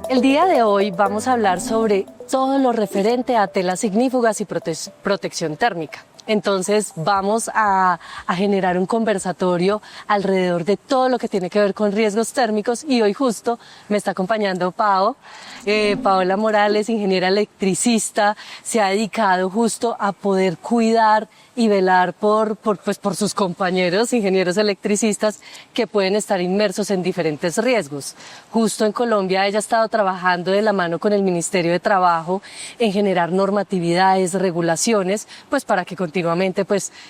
El día de hoy vamos a hablar sobre todo lo referente a telas ignífugas y protección térmica. Entonces vamos a generar un conversatorio alrededor de todo lo que tiene que ver con riesgos térmicos y hoy justo me está acompañando Paola Morales, ingeniera electricista, se ha dedicado justo a poder cuidar y velar por sus compañeros ingenieros electricistas que pueden estar inmersos en diferentes riesgos. Justo en Colombia ella ha estado trabajando de la mano con el Ministerio de Trabajo en generar normatividades, regulaciones, pues para que continuamente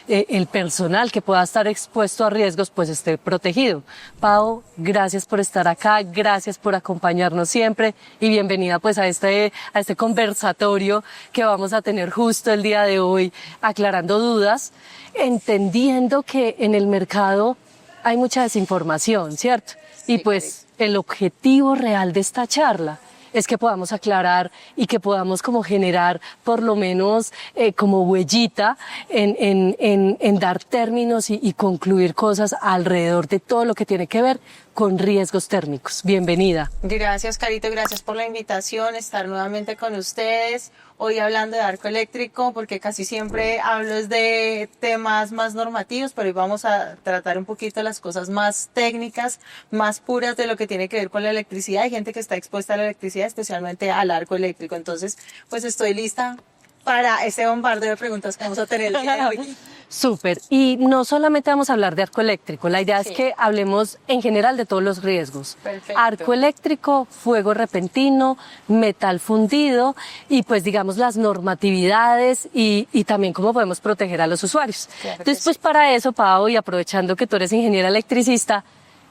el personal que pueda estar expuesto a riesgos pues esté protegido. Pao, gracias por estar acá, gracias por acompañarnos siempre y bienvenida pues a este conversatorio que vamos a tener justo el día de hoy, aclarando dudas, entendiendo que en el mercado hay mucha desinformación, ¿cierto? Y pues el objetivo real de esta charla es que podamos aclarar y que podamos como generar por lo menos como huellita en dar términos y concluir cosas alrededor de todo lo que tiene que ver con riesgos térmicos. Bienvenida. Gracias, Carito, gracias por la invitación, estar nuevamente con ustedes. Hoy hablando de arco eléctrico, porque casi siempre hablo de temas más normativos, pero hoy vamos a tratar un poquito las cosas más técnicas, más puras de lo que tiene que ver con la electricidad. Hay gente que está expuesta a la electricidad, especialmente al arco eléctrico. Entonces, pues estoy lista para ese bombardeo de preguntas que vamos a tener el día de hoy. Súper. Y no solamente vamos a hablar de arco eléctrico, la idea Sí. es que hablemos en general de todos los riesgos. Perfecto. Arco eléctrico, fuego repentino, metal fundido y pues digamos las normatividades y también cómo podemos proteger a los usuarios. Claro que Entonces pues sí. para eso, Pau, y aprovechando que tú eres ingeniera electricista,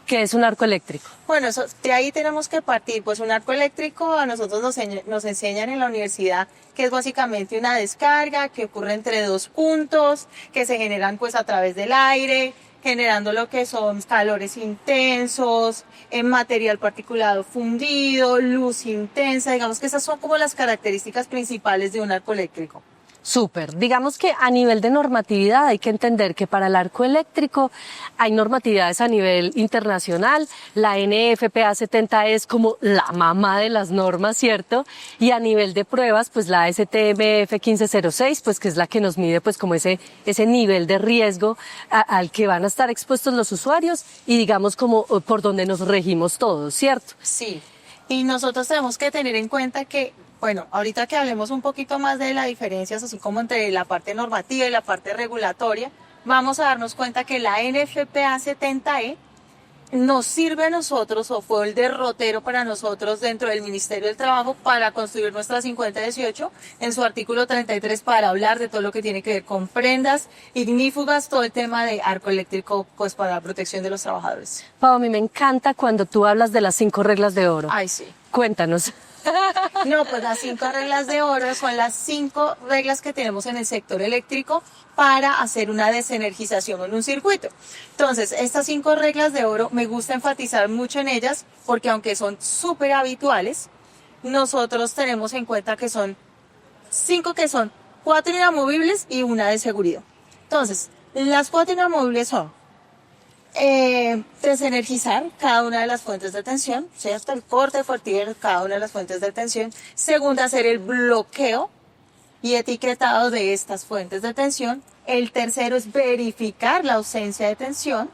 ¿qué es un arco eléctrico? Bueno, de ahí tenemos que partir. Pues un arco eléctrico a nosotros nos enseñan en la universidad que es básicamente una descarga que ocurre entre dos puntos, que se generan pues a través del aire, generando lo que son calores intensos, en material particulado fundido, luz intensa. Digamos que esas son como las características principales de un arco eléctrico. Súper. Digamos que a nivel de normatividad hay que entender que para el arco eléctrico hay normatividades a nivel internacional. La NFPA 70 es como la mamá de las normas, ¿cierto? Y a nivel de pruebas, pues la STMF 1506, pues que es la que nos mide pues como ese nivel de riesgo al que van a estar expuestos los usuarios y digamos como por donde nos regimos todos, ¿cierto? Sí, y nosotros tenemos que tener en cuenta que, bueno, ahorita que hablemos un poquito más de las diferencias, así como entre la parte normativa y la parte regulatoria, vamos a darnos cuenta que la NFPA 70E nos sirve a nosotros, o fue el derrotero para nosotros dentro del Ministerio del Trabajo para construir nuestra 5018 en su artículo 33 para hablar de todo lo que tiene que ver con prendas ignífugas, todo el tema de arco eléctrico, pues para la protección de los trabajadores. Pau, a mí me encanta cuando tú hablas de las 5 reglas de oro. Ay, sí. Cuéntanos. No, pues las 5 reglas de oro son las 5 reglas que tenemos en el sector eléctrico para hacer una desenergización en un circuito. Entonces, estas 5 reglas de oro me gusta enfatizar mucho en ellas porque aunque son súper habituales, nosotros tenemos en cuenta que son 5 que son 4 inamovibles y una de seguridad. Entonces, las 4 inamovibles son desenergizar cada una de las fuentes de tensión, o sea, hasta el corte de cada una de las fuentes de tensión. Segunda, hacer el bloqueo y etiquetado de estas fuentes de tensión. El tercero es verificar la ausencia de tensión.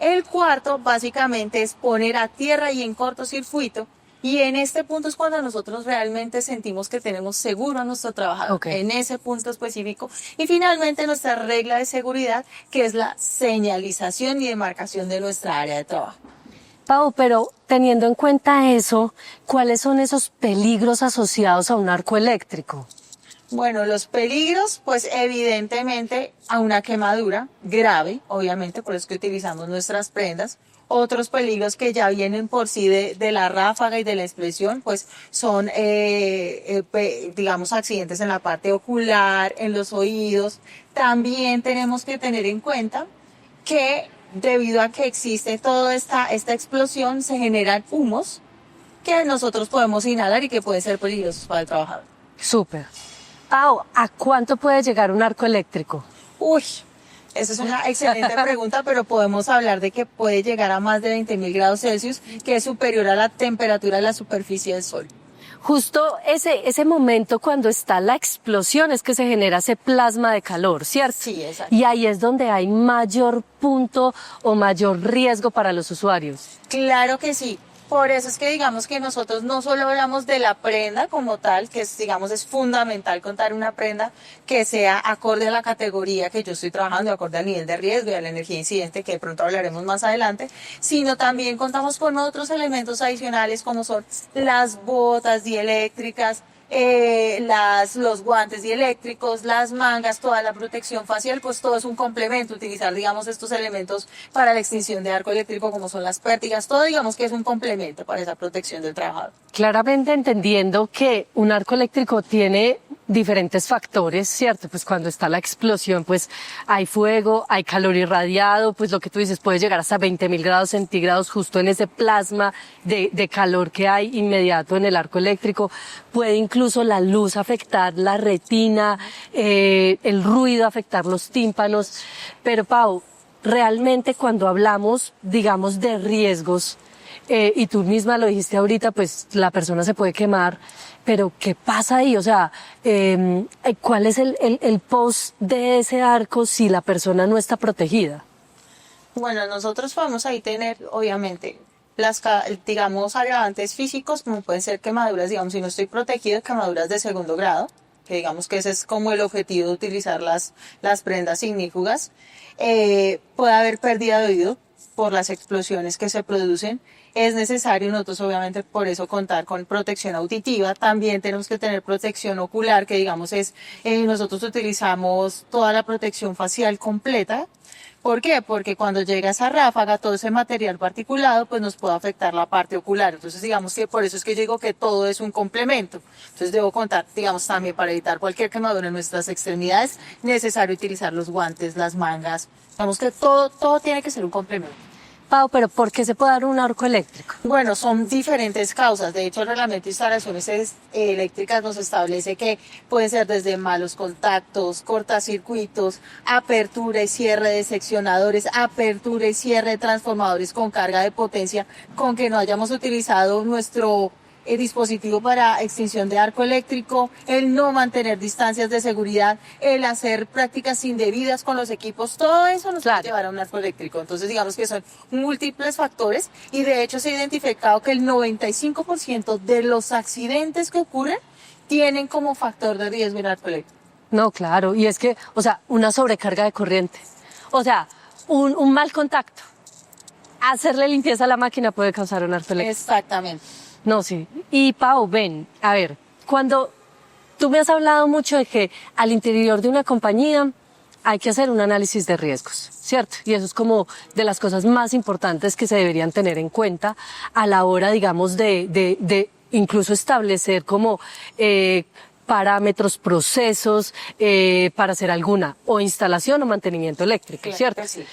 El cuarto, básicamente, es poner a tierra y en cortocircuito. Y en este punto es cuando nosotros realmente sentimos que tenemos seguro a nuestro trabajador, Okay. en ese punto específico. Y finalmente nuestra regla de seguridad, que es la señalización y demarcación de nuestra área de trabajo. Pau, pero teniendo en cuenta eso, ¿cuáles son esos peligros asociados a un arco eléctrico? Bueno, los peligros, pues evidentemente a una quemadura grave, obviamente, por eso es que utilizamos nuestras prendas. Otros peligros que ya vienen por sí de la ráfaga y de la explosión, pues son, digamos, accidentes en la parte ocular, en los oídos. También tenemos que tener en cuenta que debido a que existe toda esta explosión, se generan humos que nosotros podemos inhalar y que pueden ser peligrosos para el trabajador. Súper. Pau, ¿a cuánto puede llegar un arco eléctrico? Uy, Esa es una excelente pregunta, pero podemos hablar de que puede llegar a más de 20.000 grados Celsius, que es superior a la temperatura de la superficie del Sol. Justo ese momento cuando está la explosión es que se genera ese plasma de calor, ¿cierto? Sí, exacto. Y ahí es donde hay mayor punto o mayor riesgo para los usuarios. Claro que sí. Por eso es que digamos que nosotros no solo hablamos de la prenda como tal, que es, digamos, es fundamental contar una prenda que sea acorde a la categoría que yo estoy trabajando, acorde al nivel de riesgo y a la energía incidente, que de pronto hablaremos más adelante, sino también contamos con otros elementos adicionales como son las botas dieléctricas, los guantes dieléctricos, las mangas, toda la protección facial, pues todo es un complemento. Utilizar, digamos, estos elementos para la extinción de arco eléctrico, como son las pértigas, todo digamos que es un complemento para esa protección del trabajador. Claramente entendiendo que un arco eléctrico tiene diferentes factores, ¿cierto? Pues cuando está la explosión, pues hay fuego, hay calor irradiado, pues lo que tú dices puede llegar hasta 20.000 grados centígrados justo en ese plasma de calor que hay inmediato en el arco eléctrico. Puede incluso la luz afectar la retina, el ruido afectar los tímpanos. Pero Pau, realmente cuando hablamos, digamos, de riesgos, y tú misma lo dijiste ahorita, pues la persona se puede quemar, pero ¿qué pasa ahí? O sea, ¿cuál es el post de ese arco si la persona no está protegida? Bueno, nosotros podemos ahí tener, obviamente, digamos, agravantes físicos, como pueden ser quemaduras, digamos, si no estoy protegido, quemaduras de segundo grado, que digamos que ese es como el objetivo de utilizar las prendas ignífugas. Puede haber pérdida de oído por las explosiones que se producen. Es necesario nosotros obviamente por eso contar con protección auditiva. También tenemos que tener protección ocular, que digamos nosotros utilizamos toda la protección facial completa. ¿Por qué? Porque cuando llega esa ráfaga, todo ese material particulado, pues nos puede afectar la parte ocular. Entonces, digamos que por eso es que yo digo que todo es un complemento. Entonces, debo contar, digamos, también para evitar cualquier quemadura en nuestras extremidades, necesario utilizar los guantes, las mangas. Digamos que todo tiene que ser un complemento. Pau, pero ¿por qué se puede dar un arco eléctrico? Bueno, son diferentes causas. De hecho, el reglamento de instalaciones eléctricas nos establece que pueden ser desde malos contactos, cortacircuitos, apertura y cierre de seccionadores, apertura y cierre de transformadores con carga de potencia, con que no hayamos utilizado nuestro dispositivo para extinción de arco eléctrico, el no mantener distancias de seguridad, el hacer prácticas indebidas con los equipos, todo eso nos puede llevar a un arco eléctrico. Entonces digamos que son múltiples factores y de hecho se ha identificado que el 95% de los accidentes que ocurren tienen como factor de riesgo el arco eléctrico. No, claro, y es que, o sea, una sobrecarga de corriente, o sea, un mal contacto, hacerle limpieza a la máquina puede causar un arco eléctrico. Exactamente. No, sí. Y Pau, ven, a ver, cuando tú me has hablado mucho de que al interior de una compañía hay que hacer un análisis de riesgos, ¿cierto? Y eso es como de las cosas más importantes que se deberían tener en cuenta a la hora, digamos, de incluso establecer como parámetros, procesos para hacer alguna o instalación o mantenimiento eléctrico, Claro, ¿cierto? sí.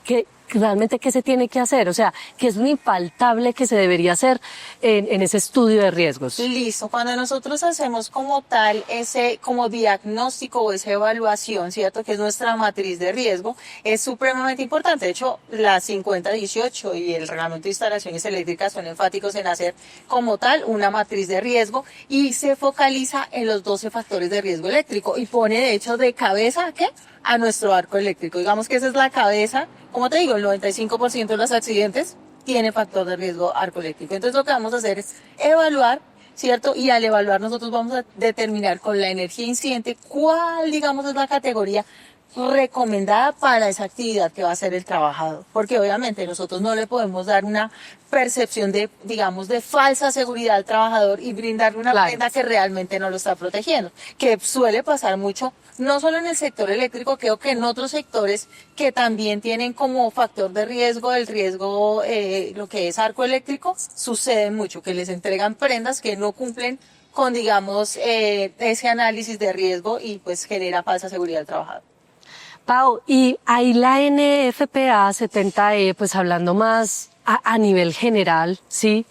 Que realmente qué se tiene que hacer, o sea, que es un infaltable que se debería hacer en ese estudio de riesgos. Listo, cuando nosotros hacemos como tal ese como diagnóstico o esa evaluación, ¿cierto? Que es nuestra matriz de riesgo, es supremamente importante. De hecho, la 5018 y el reglamento de instalaciones eléctricas son enfáticos en hacer como tal una matriz de riesgo y se focaliza en los 12 factores de riesgo eléctrico y pone de hecho de cabeza ¿a qué? A nuestro arco eléctrico. Digamos que esa es la cabeza, como te digo, el 95% de los accidentes tiene factor de riesgo arco eléctrico. Entonces lo que vamos a hacer es evaluar, ¿cierto? Y al evaluar nosotros vamos a determinar con la energía incidente cuál, digamos, es la categoría recomendada para esa actividad que va a hacer el trabajador. Porque obviamente nosotros no le podemos dar una percepción de, digamos, de falsa seguridad al trabajador y brindarle una prenda que realmente no lo está protegiendo. Que suele pasar mucho, no solo en el sector eléctrico, creo que en otros sectores que también tienen como factor de riesgo, el riesgo, lo que es arco eléctrico, sucede mucho, que les entregan prendas que no cumplen con, digamos, ese análisis de riesgo y pues genera falsa seguridad al trabajador. Pau, y ahí la NFPA 70E, pues hablando más a nivel general, ¿sí?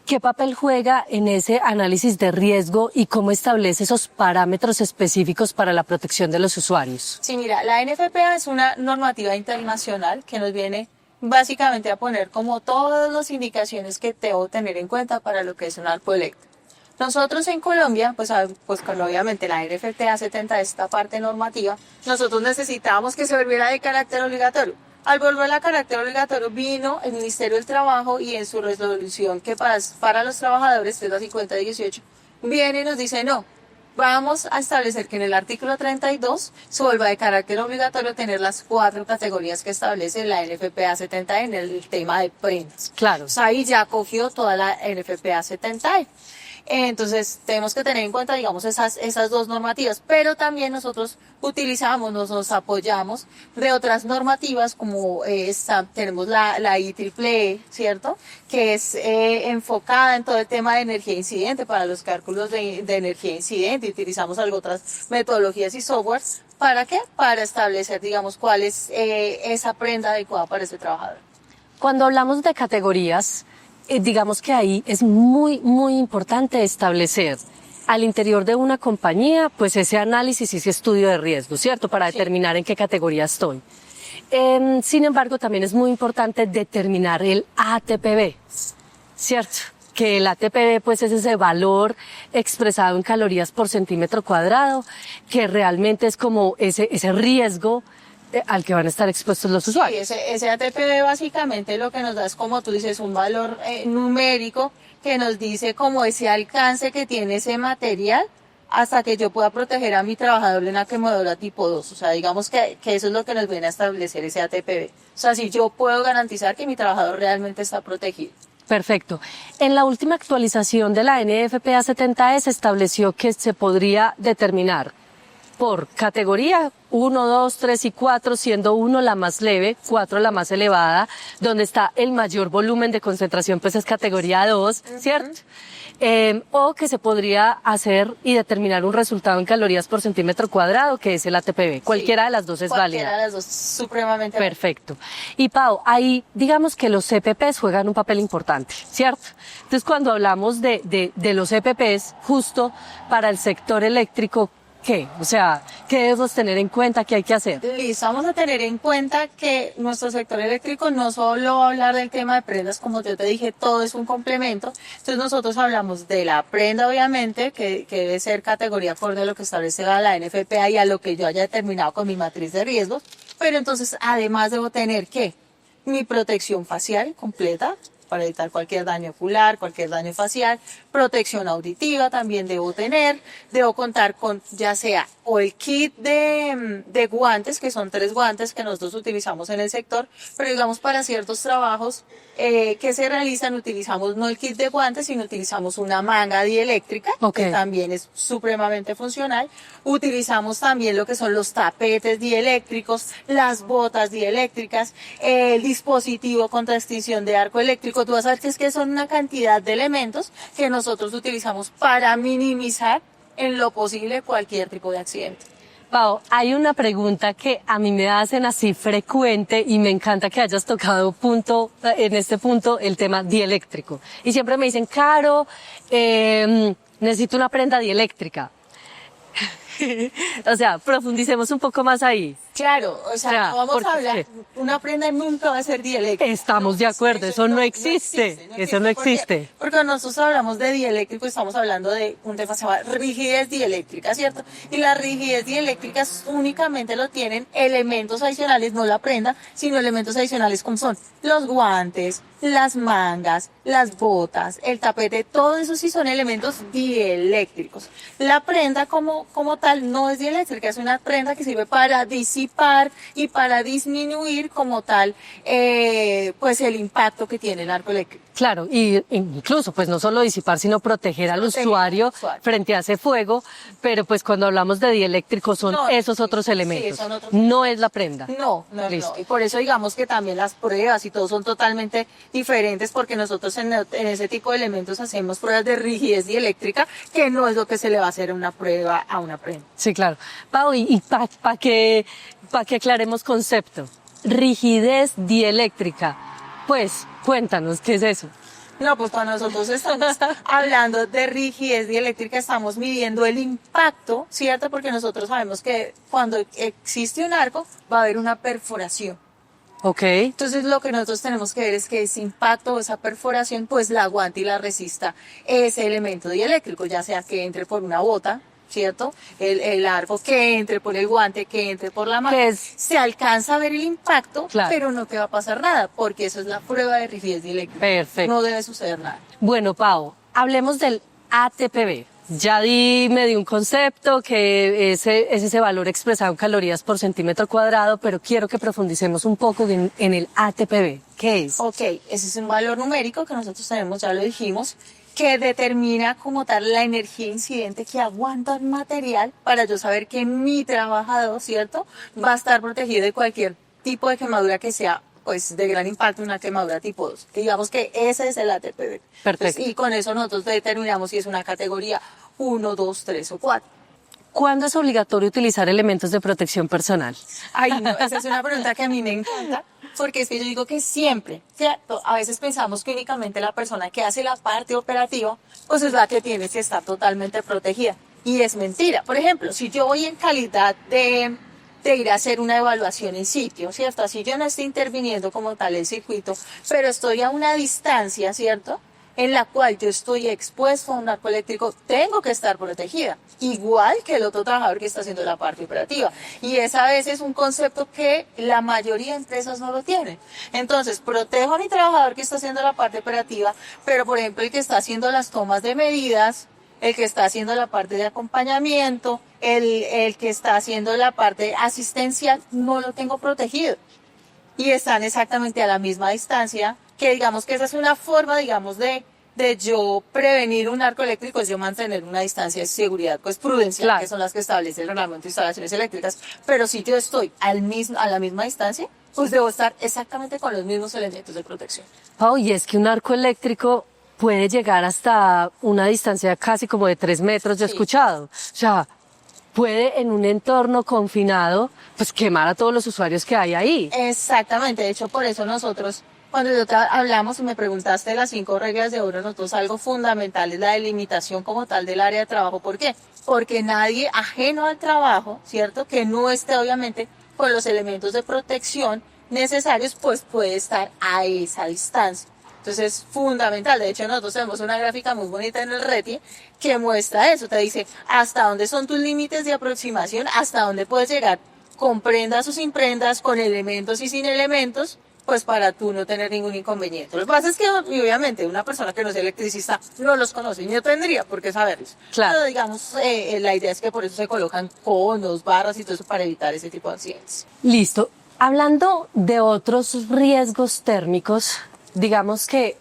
¿Qué papel juega en ese análisis de riesgo y cómo establece esos parámetros específicos para la protección de los usuarios? Sí, mira, la NFPA es una normativa internacional que nos viene básicamente a poner como todas las indicaciones que debo tener en cuenta para lo que es un arco eléctrico. Nosotros en Colombia, pues con obviamente la NFPA 70, esta parte normativa, nosotros necesitábamos que se volviera de carácter obligatorio. Al volver a carácter obligatorio vino el Ministerio del Trabajo y en su resolución que para los trabajadores, que es la 5018, viene y nos dice no, vamos a establecer que en el artículo 32 se vuelva de carácter obligatorio tener las 4 categorías que establece la NFPA 70 en el tema de prendas. Claro. O sea, ahí ya cogió toda la NFPA 70. Entonces, tenemos que tener en cuenta, digamos, esas dos normativas, pero también nosotros utilizamos, nos apoyamos de otras normativas, como tenemos la IEEE, ¿cierto? Que es enfocada en todo el tema de energía incidente, para los cálculos de energía incidente, y utilizamos otras metodologías y softwares. ¿Para qué? Para establecer, digamos, cuál es esa prenda adecuada para ese trabajador. Cuando hablamos de categorías, digamos que ahí es muy, muy importante establecer al interior de una compañía, pues ese análisis y ese estudio de riesgo, ¿cierto? Para determinar en qué categoría estoy. Sin embargo, también es muy importante determinar el ATPB, ¿cierto? Que el ATPB pues es ese valor expresado en calorías por centímetro cuadrado, que realmente es como ese riesgo al que van a estar expuestos los usuarios. Sí, ese ATPB básicamente lo que nos da es, como tú dices, un valor numérico que nos dice como ese alcance que tiene ese material hasta que yo pueda proteger a mi trabajador de una quemadura tipo 2. O sea, digamos que eso es lo que nos viene a establecer ese ATPB. O sea, si yo puedo garantizar que mi trabajador realmente está protegido. Perfecto. En la última actualización de la NFPA 70 se estableció que se podría determinar por categoría 1, 2, 3 y 4, siendo 1 la más leve, 4 la más elevada, donde está el mayor volumen de concentración, pues es categoría 2, ¿cierto? O que se podría hacer y determinar un resultado en calorías por centímetro cuadrado, que es el ATPB. Cualquiera de las dos es válida. Cualquiera de las dos, supremamente válida. Perfecto. Y Pau, ahí digamos que los EPPs juegan un papel importante, ¿cierto? Entonces cuando hablamos de los EPPs, justo para el sector eléctrico, ¿qué? O sea, ¿qué debemos tener en cuenta? ¿Qué hay que hacer? Listo, vamos a tener en cuenta que nuestro sector eléctrico no solo va a hablar del tema de prendas, como yo te dije, todo es un complemento. Entonces nosotros hablamos de la prenda, obviamente, que debe ser categoría acorde a lo que establece la NFPA y a lo que yo haya determinado con mi matriz de riesgos. Pero entonces, además debo tener, ¿qué? Mi protección facial completa, para evitar cualquier daño ocular, cualquier daño facial, protección auditiva también debo tener, debo contar con ya sea o el kit de guantes, que son 3 guantes que nosotros utilizamos en el sector, pero digamos para ciertos trabajos que se realizan utilizamos no el kit de guantes, sino utilizamos una manga dieléctrica, que también es supremamente funcional. Utilizamos también lo que son los tapetes dieléctricos, las botas dieléctricas, el dispositivo contra extinción de arco eléctrico. Tú vas a ver que es que son una cantidad de elementos que nosotros utilizamos para minimizar en lo posible cualquier tipo de accidente. Pau, hay una pregunta que a mí me hacen así frecuente y me encanta que hayas tocado en este punto el tema dieléctrico. Y siempre me dicen, Caro, necesito una prenda dieléctrica. O sea, profundicemos un poco más ahí. Claro, o sea, no vamos a hablar, una prenda nunca va a ser dieléctrica. Estamos de acuerdo, eso no existe. Eso no existe. Porque nosotros hablamos de dieléctrico, estamos hablando de un tema que se llama rigidez dieléctrica, ¿cierto? Y la rigidez dieléctrica únicamente lo tienen elementos adicionales, no la prenda, sino elementos adicionales como son los guantes, las mangas, las botas, el tapete, todo eso sí son elementos dieléctricos. La prenda como tal no es dieléctrica, es una prenda que sirve para disipar y para disminuir como tal pues el impacto que tiene el arco eléctrico. Claro, y incluso pues no solo disipar, sino proteger al usuario frente a ese fuego, pero pues cuando hablamos de dieléctrico son esos otros elementos, sí, son otros no es la prenda. No. Y por eso digamos que también las pruebas y todo son totalmente diferentes, porque nosotros en ese tipo de elementos hacemos pruebas de rigidez dieléctrica, que no es lo que se le va a hacer una prueba a una prenda. Sí, claro. Pau, y para que aclaremos concepto, rigidez dieléctrica, pues cuéntanos, ¿qué es eso? No, pues cuando nosotros estamos hablando de rigidez dieléctrica, estamos midiendo el impacto, ¿cierto? Porque nosotros sabemos que cuando existe un arco, va a haber una perforación. Ok. Entonces lo que nosotros tenemos que ver es que ese impacto o esa perforación pues la aguante y la resista ese elemento dieléctrico, ya sea que entre por una bota, ¿cierto? El arco que entre por el guante, que entre por la mano. Se alcanza a ver el impacto, claro, pero no te va a pasar nada, porque eso es la prueba de rigidez dieléctrica. Perfecto. No debe suceder nada. Bueno, Pau, hablemos del ATPB. Ya me di un concepto que es ese valor expresado en calorías por centímetro cuadrado, pero quiero que profundicemos un poco en el ATPB. ¿Qué es? Ok, ese es un valor numérico que nosotros tenemos, ya lo dijimos, que determina como tal la energía incidente que aguanta el material para yo saber que mi trabajador, ¿cierto?, va a estar protegido de cualquier tipo de quemadura que sea pues de gran impacto, una quemadura tipo 2. Digamos que ese es el ATPB. Perfecto. Entonces, y con eso nosotros determinamos si es una categoría 1, 2, 3 o 4. ¿Cuándo es obligatorio utilizar elementos de protección personal? Ay, no, esa es una pregunta que a mí me encanta, porque es que yo digo que siempre, ¿cierto? A veces pensamos que únicamente la persona que hace la parte operativa, pues es la que tiene que estar totalmente protegida. Y es mentira. Por ejemplo, si yo voy en calidad de ir a hacer una evaluación en sitio, ¿cierto? Así yo no estoy interviniendo como tal el circuito, pero estoy a una distancia, ¿cierto?, en la cual yo estoy expuesto a un arco eléctrico, tengo que estar protegida, igual que el otro trabajador que está haciendo la parte operativa. Y esa a veces es un concepto que la mayoría de empresas no lo tienen. Entonces, protejo a mi trabajador que está haciendo la parte operativa, pero por ejemplo el que está haciendo las tomas de medidas, el que está haciendo la parte de acompañamiento, el que está haciendo la parte asistencial, no lo tengo protegido. Y están exactamente a la misma distancia, que digamos que esa es una forma, digamos, de yo prevenir un arco eléctrico, es yo mantener una distancia de seguridad, pues prudencial, claro, que son las que establece el reglamento de instalaciones eléctricas. Pero si yo estoy a la misma distancia, pues debo estar exactamente con los mismos elementos de protección. Pau, y es que un arco eléctrico puede llegar hasta una distancia casi como de 3 metros, yo he escuchado. O sea, puede en un entorno confinado, pues quemar a todos los usuarios que hay ahí. Exactamente, de hecho por eso nosotros, cuando hablamos y me preguntaste de las 5 reglas de oro, nosotros algo fundamental es la delimitación como tal del área de trabajo. ¿Por qué? Porque nadie ajeno al trabajo, ¿cierto?, que no esté obviamente con los elementos de protección necesarios, pues puede estar a esa distancia. Entonces es fundamental. De hecho, nosotros tenemos una gráfica muy bonita en el RETI que muestra eso. Te dice hasta dónde son tus límites de aproximación, hasta dónde puedes llegar con prendas o sin prendas, con elementos y sin elementos, pues para tú no tener ningún inconveniente. Lo que pasa es que obviamente una persona que no es electricista no los conoce, ni no tendría por qué saberlos. Claro. Pero digamos, la idea es que por eso se colocan conos, barras y todo eso para evitar ese tipo de accidentes. Listo. Hablando de otros riesgos térmicos, digamos que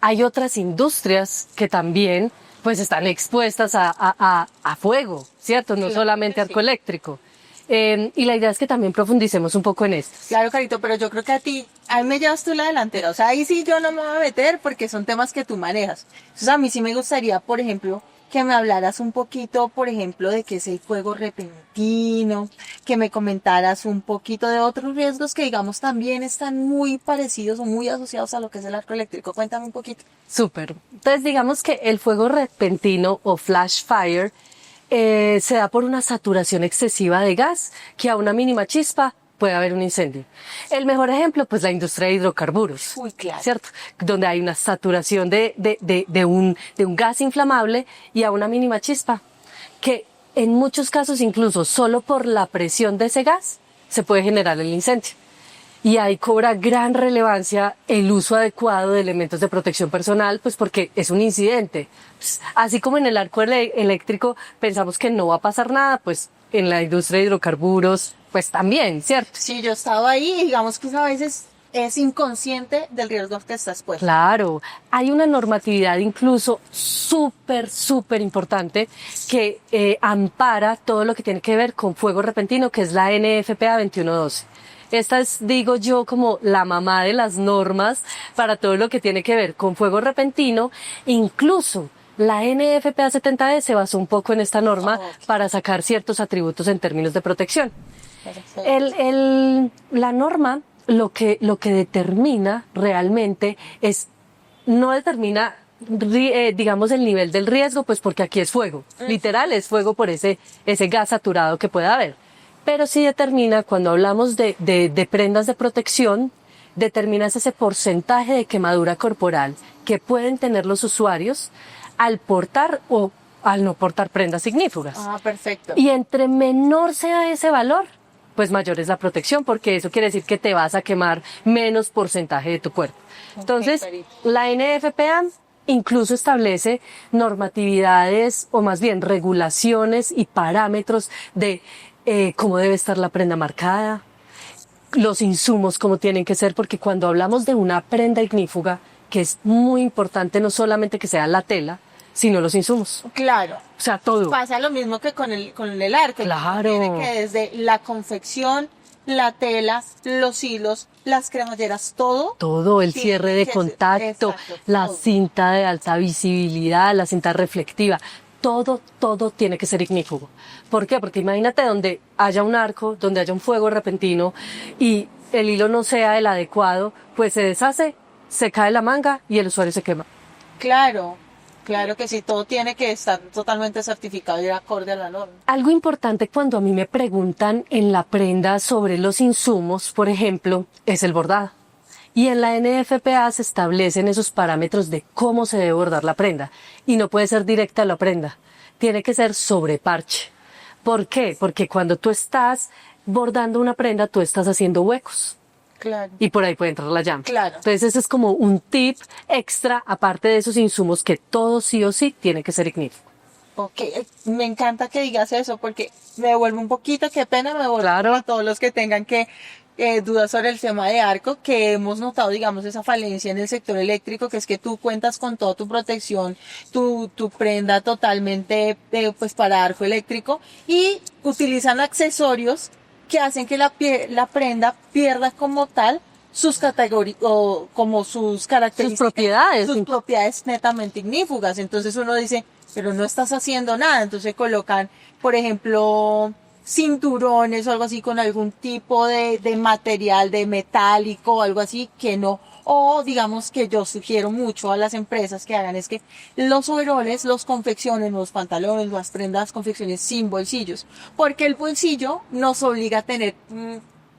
hay otras industrias que también pues están expuestas a fuego, ¿cierto? No claro, solamente arco eléctrico. Y la idea es que también profundicemos un poco en esto. Claro, Carito, pero yo creo que a mí me llevas tú la delantera. O sea, ahí sí yo no me voy a meter porque son temas que tú manejas. Entonces a mí sí me gustaría, por ejemplo, que me hablaras un poquito, por ejemplo, de qué es el fuego repentino, que me comentaras un poquito de otros riesgos que, digamos, también están muy parecidos o muy asociados a lo que es el arco eléctrico. Cuéntame un poquito. Súper. Entonces, digamos que el fuego repentino o flash fire se da por una saturación excesiva de gas que a una mínima chispa puede haber un incendio. El mejor ejemplo, pues la industria de hidrocarburos. Uy, claro. ¿Cierto? Donde hay una saturación de un gas inflamable y a una mínima chispa, que en muchos casos incluso solo por la presión de ese gas se puede generar el incendio. Y ahí cobra gran relevancia el uso adecuado de elementos de protección personal, pues porque es un incidente. Pues, así como en el arco eléctrico pensamos que no va a pasar nada, pues en la industria de hidrocarburos, pues también, ¿cierto? Sí, yo he estado ahí y digamos que a veces es inconsciente del riesgo que estás puesto. Claro, hay una normatividad incluso súper importante que ampara todo lo que tiene que ver con fuego repentino, que es la NFPA 2112. Esta es, digo yo, como la mamá de las normas para todo lo que tiene que ver con fuego repentino. Incluso la NFPA 70E se basó un poco en esta norma para sacar ciertos atributos en términos de protección. La norma lo que determina realmente es no determina, digamos, el nivel del riesgo, pues porque aquí es fuego. Literal, es fuego por ese gas saturado que pueda haber. Pero sí determina, cuando hablamos de prendas de protección, determinas ese porcentaje de quemadura corporal que pueden tener los usuarios al portar o al no portar prendas ignífugas. Ah, perfecto. Y entre menor sea ese valor, pues mayor es la protección, porque eso quiere decir que te vas a quemar menos porcentaje de tu cuerpo. Entonces, Perito. la NFPA incluso establece normatividades, o más bien regulaciones y parámetros de cómo debe estar la prenda marcada, los insumos cómo tienen que ser, porque cuando hablamos de una prenda ignífuga, que es muy importante no solamente que sea la tela, sino los insumos. Claro. O sea, todo. Pasa lo mismo que con el arco. Claro. Tiene que desde la confección, la tela, los hilos, las cremalleras, todo. Todo, el tiene cierre de que ser- contacto, exacto, la todo. cinta de alta visibilidad, la cinta reflectiva, todo tiene que ser ignífugo. ¿Por qué? Porque imagínate donde haya un arco, donde haya un fuego repentino y el hilo no sea el adecuado, pues se deshace, se cae la manga y el usuario se quema. Claro, claro que sí, todo tiene que estar totalmente certificado y acorde a la norma. Algo importante cuando a mí me preguntan en la prenda sobre los insumos, por ejemplo, es el bordado. Y en la NFPA se establecen esos parámetros de cómo se debe bordar la prenda. Y no puede ser directa la prenda. Tiene que ser sobre parche. ¿Por qué? Porque cuando tú estás bordando una prenda, tú estás haciendo huecos. Claro. Y por ahí puede entrar la llama. Claro. Entonces ese es como un tip extra, aparte de esos insumos que todo sí o sí tiene que ser ignífugo. Ok, me encanta que digas eso porque me devuelve un poquito, qué pena, me devuelve Claro. a todos los que tengan que dudas sobre el tema de arco, que hemos notado, digamos, esa falencia en el sector eléctrico, que es que tú cuentas con toda tu protección, tu prenda totalmente, pues, para arco eléctrico y utilizan accesorios que hacen que la prenda pierda como tal sus categorías, o como sus características, propiedades. sus propiedades netamente ignífugas. Entonces uno dice, pero no estás haciendo nada. Entonces colocan, por ejemplo, cinturones o algo así con algún tipo de material, de metálico o algo así que no. O digamos que yo sugiero mucho a las empresas que hagan es que los overoles los confeccionen, los pantalones, las prendas, confecciones sin bolsillos. Porque el bolsillo nos obliga a tener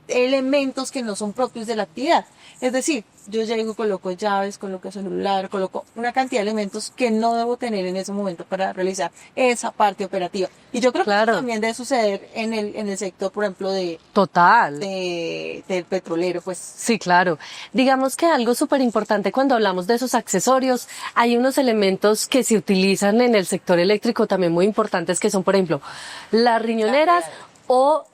elementos que no son propios de la actividad. Es decir, yo llego, coloco llaves, coloco celular, coloco una cantidad de elementos que no debo tener en ese momento para realizar esa parte operativa. Y yo creo Claro. que también debe suceder en el sector, por ejemplo, Total. del petrolero, pues. Sí, claro. Digamos que algo súper importante cuando hablamos de esos accesorios, hay unos elementos que se utilizan en el sector eléctrico también muy importantes que son, por ejemplo, las riñoneras o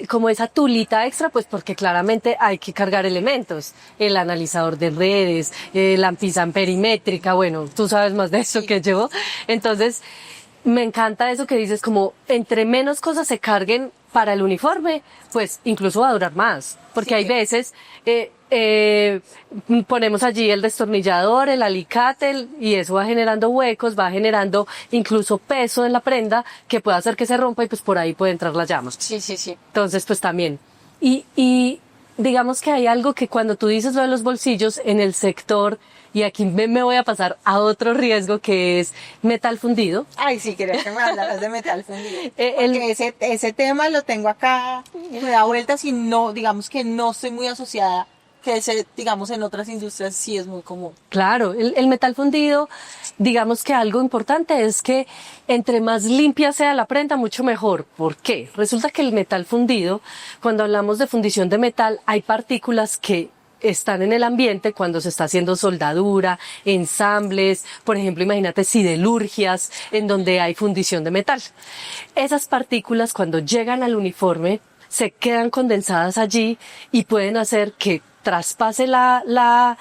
como esa tulita extra, pues porque claramente hay que cargar elementos, el analizador de redes, la pizan perimétrica, bueno, tú sabes más de eso que yo. Entonces, me encanta eso que dices, como entre menos cosas se carguen para el uniforme, pues incluso va a durar más. Porque Sí. hay veces, ponemos allí el destornillador, el alicate, y eso va generando huecos, va generando incluso peso en la prenda que puede hacer que se rompa y pues por ahí puede entrar las llamas. Sí, sí, sí. Entonces, pues también. Y digamos que hay algo que cuando tú dices lo de los bolsillos en el sector, y aquí me voy a pasar a otro riesgo que es metal fundido. Ay, sí, quería que me hablaras de metal fundido. El- Porque ese tema lo tengo acá, me da vueltas y no, digamos que no estoy muy asociada, que ese, digamos, en otras industrias sí es muy común. Claro, el metal fundido, digamos que algo importante es que entre más limpia sea la prenda, mucho mejor. ¿Por qué? Resulta que el metal fundido, cuando hablamos de fundición de metal, hay partículas que están en el ambiente cuando se está haciendo soldadura, ensambles, por ejemplo, imagínate siderurgias en donde hay fundición de metal. Esas partículas cuando llegan al uniforme se quedan condensadas allí y pueden hacer que traspase la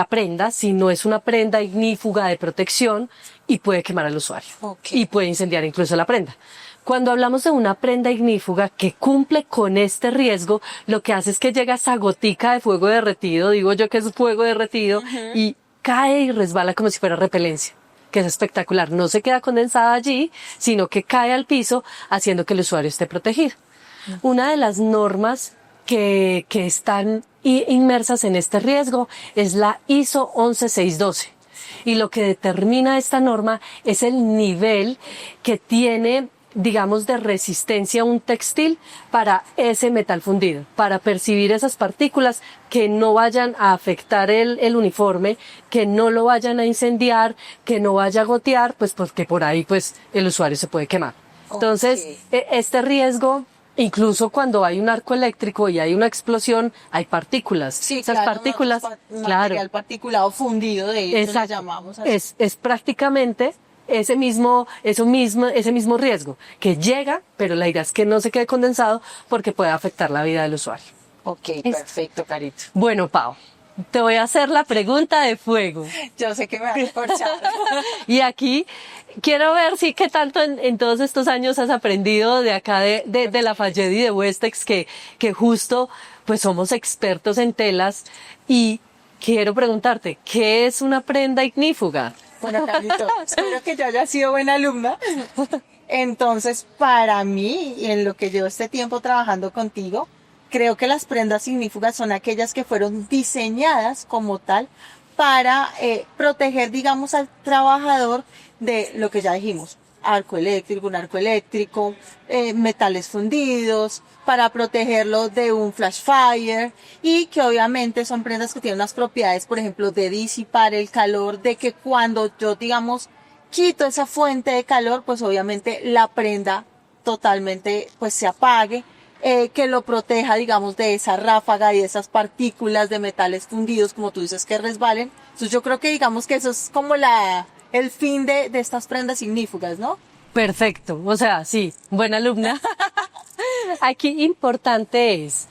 prenda, si no es una prenda ignífuga de protección, y puede quemar al usuario. Ok. Y puede incendiar incluso la prenda. Cuando hablamos de una prenda ignífuga que cumple con este riesgo, lo que hace es que llega esa gotica de fuego derretido, digo yo que es fuego derretido, y cae y resbala como si fuera repelencia, que es espectacular. No se queda condensada allí, sino que cae al piso, haciendo que el usuario esté protegido. Una de las normas que están inmersas en este riesgo es la ISO 11612. Y lo que determina esta norma es el nivel que tiene, digamos, de resistencia a un textil para ese metal fundido, para percibir esas partículas que no vayan a afectar el uniforme, que no lo vayan a incendiar, que no vaya a gotear, pues porque por ahí pues el usuario se puede quemar. Entonces, este riesgo, incluso cuando hay un arco eléctrico y hay una explosión, hay partículas. Sí, esas claro, partículas, material particulado fundido, de hecho, exacto, lo llamamos así. es prácticamente ese mismo riesgo que llega, pero la idea es que no se quede condensado porque puede afectar la vida del usuario. Ok, perfecto, Carito. Bueno, Pau, te voy a hacer la pregunta de fuego. Yo sé que me vas a corchar. Y aquí quiero ver si qué tanto en todos estos años has aprendido de acá de Lafayette y de Westex, que justo pues somos expertos en telas, y quiero preguntarte, ¿qué es una prenda ignífuga? Bueno, Carlito, espero que yo haya sido buena alumna. Entonces, para mí, y en lo que llevo este tiempo trabajando contigo, creo que las prendas ignífugas son aquellas que fueron diseñadas como tal para proteger, digamos, al trabajador de lo que ya dijimos, un arco eléctrico, metales fundidos, para protegerlo de un flash fire, y que obviamente son prendas que tienen unas propiedades, por ejemplo, de disipar el calor, de que cuando yo, digamos, quito esa fuente de calor, pues obviamente la prenda totalmente pues se apague, que lo proteja, digamos, de esa ráfaga y de esas partículas de metales fundidos, como tú dices, que resbalen. Entonces yo creo que digamos que eso es como el fin de estas prendas ignífugas, ¿no? Perfecto, o sea, sí, buena alumna. Aquí importante es,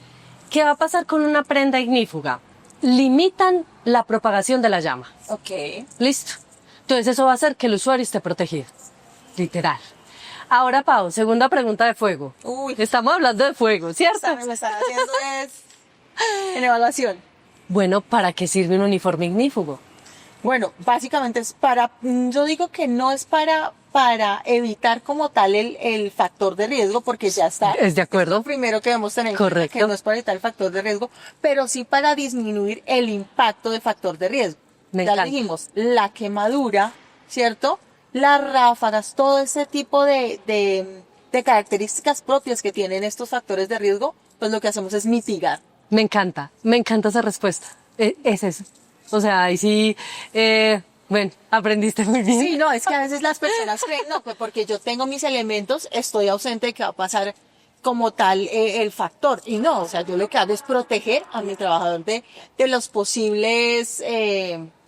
¿qué va a pasar con una prenda ignífuga? Limitan la propagación de la llama. Ok. ¿Listo? Entonces eso va a hacer que el usuario esté protegido. Literal. Ahora, Pau, segunda pregunta de fuego. Uy. Estamos hablando de fuego, ¿cierto? Me están haciendo en evaluación. Bueno, ¿para qué sirve un uniforme ignífugo? Bueno, básicamente es yo digo que no es para evitar como tal el factor de riesgo, porque ya está. ¿Es de acuerdo? Es lo primero que debemos tener en cuenta, Correcto. que no es para evitar el factor de riesgo, pero sí para disminuir el impacto del factor de riesgo. Me Ya encanta. dijimos, la quemadura, ¿cierto? Las ráfagas, todo ese tipo de características propias que tienen estos factores de riesgo, pues lo que hacemos es mitigar. Me encanta esa respuesta. Es eso. O sea, ahí sí, bueno, aprendiste muy bien. Sí, no, es que a veces las personas creen, no, pues porque yo tengo mis elementos, estoy ausente de que va a pasar como tal el factor. Y no, o sea, yo lo que hago es proteger a mi trabajador de los posibles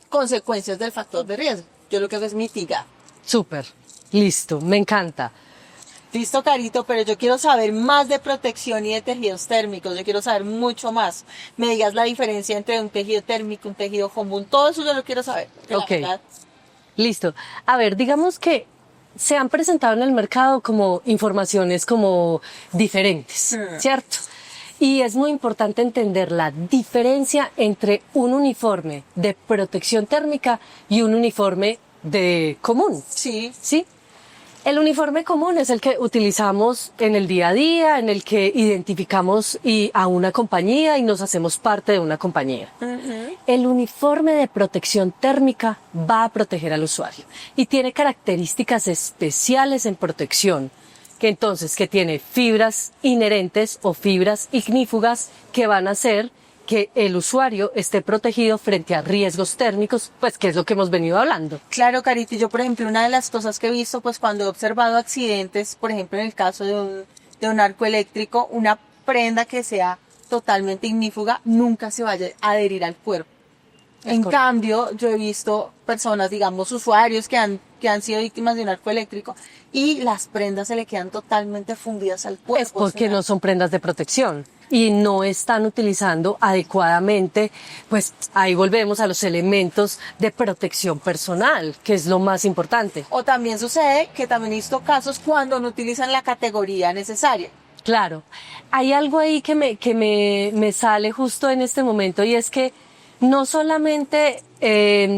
consecuencias del factor de riesgo. Yo lo que hago es mitigar. Súper, listo, me encanta. Listo, Carito, pero yo quiero saber más de protección y de tejidos térmicos. Yo quiero saber mucho más. Me digas la diferencia entre un tejido térmico, un tejido común. Todo eso yo lo quiero saber. Ok. Listo. A ver, digamos que se han presentado en el mercado como informaciones como diferentes, ¿cierto? Y es muy importante entender la diferencia entre un uniforme de protección térmica y un uniforme de común. Sí. ¿Sí? El uniforme común es el que utilizamos en el día a día, en el que identificamos a una compañía y nos hacemos parte de una compañía. El uniforme de protección térmica va a proteger al usuario y tiene características especiales en protección, que tiene fibras inherentes o fibras ignífugas que van a hacer que el usuario esté protegido frente a riesgos térmicos, pues que es lo que hemos venido hablando. Claro, Carito, yo por ejemplo, una de las cosas que he visto, pues cuando he observado accidentes, por ejemplo en el caso de un arco eléctrico, una prenda que sea totalmente ignífuga nunca se vaya a adherir al cuerpo. En cambio, yo he visto personas, digamos, usuarios que han sido víctimas de un arco eléctrico y las prendas se le quedan totalmente fundidas al cuerpo. Es porque no son prendas de protección y no están utilizando adecuadamente, pues ahí volvemos a los elementos de protección personal, que es lo más importante. O también sucede que también he visto casos cuando no utilizan la categoría necesaria. Claro, hay algo ahí que me sale justo en este momento, y es que no solamente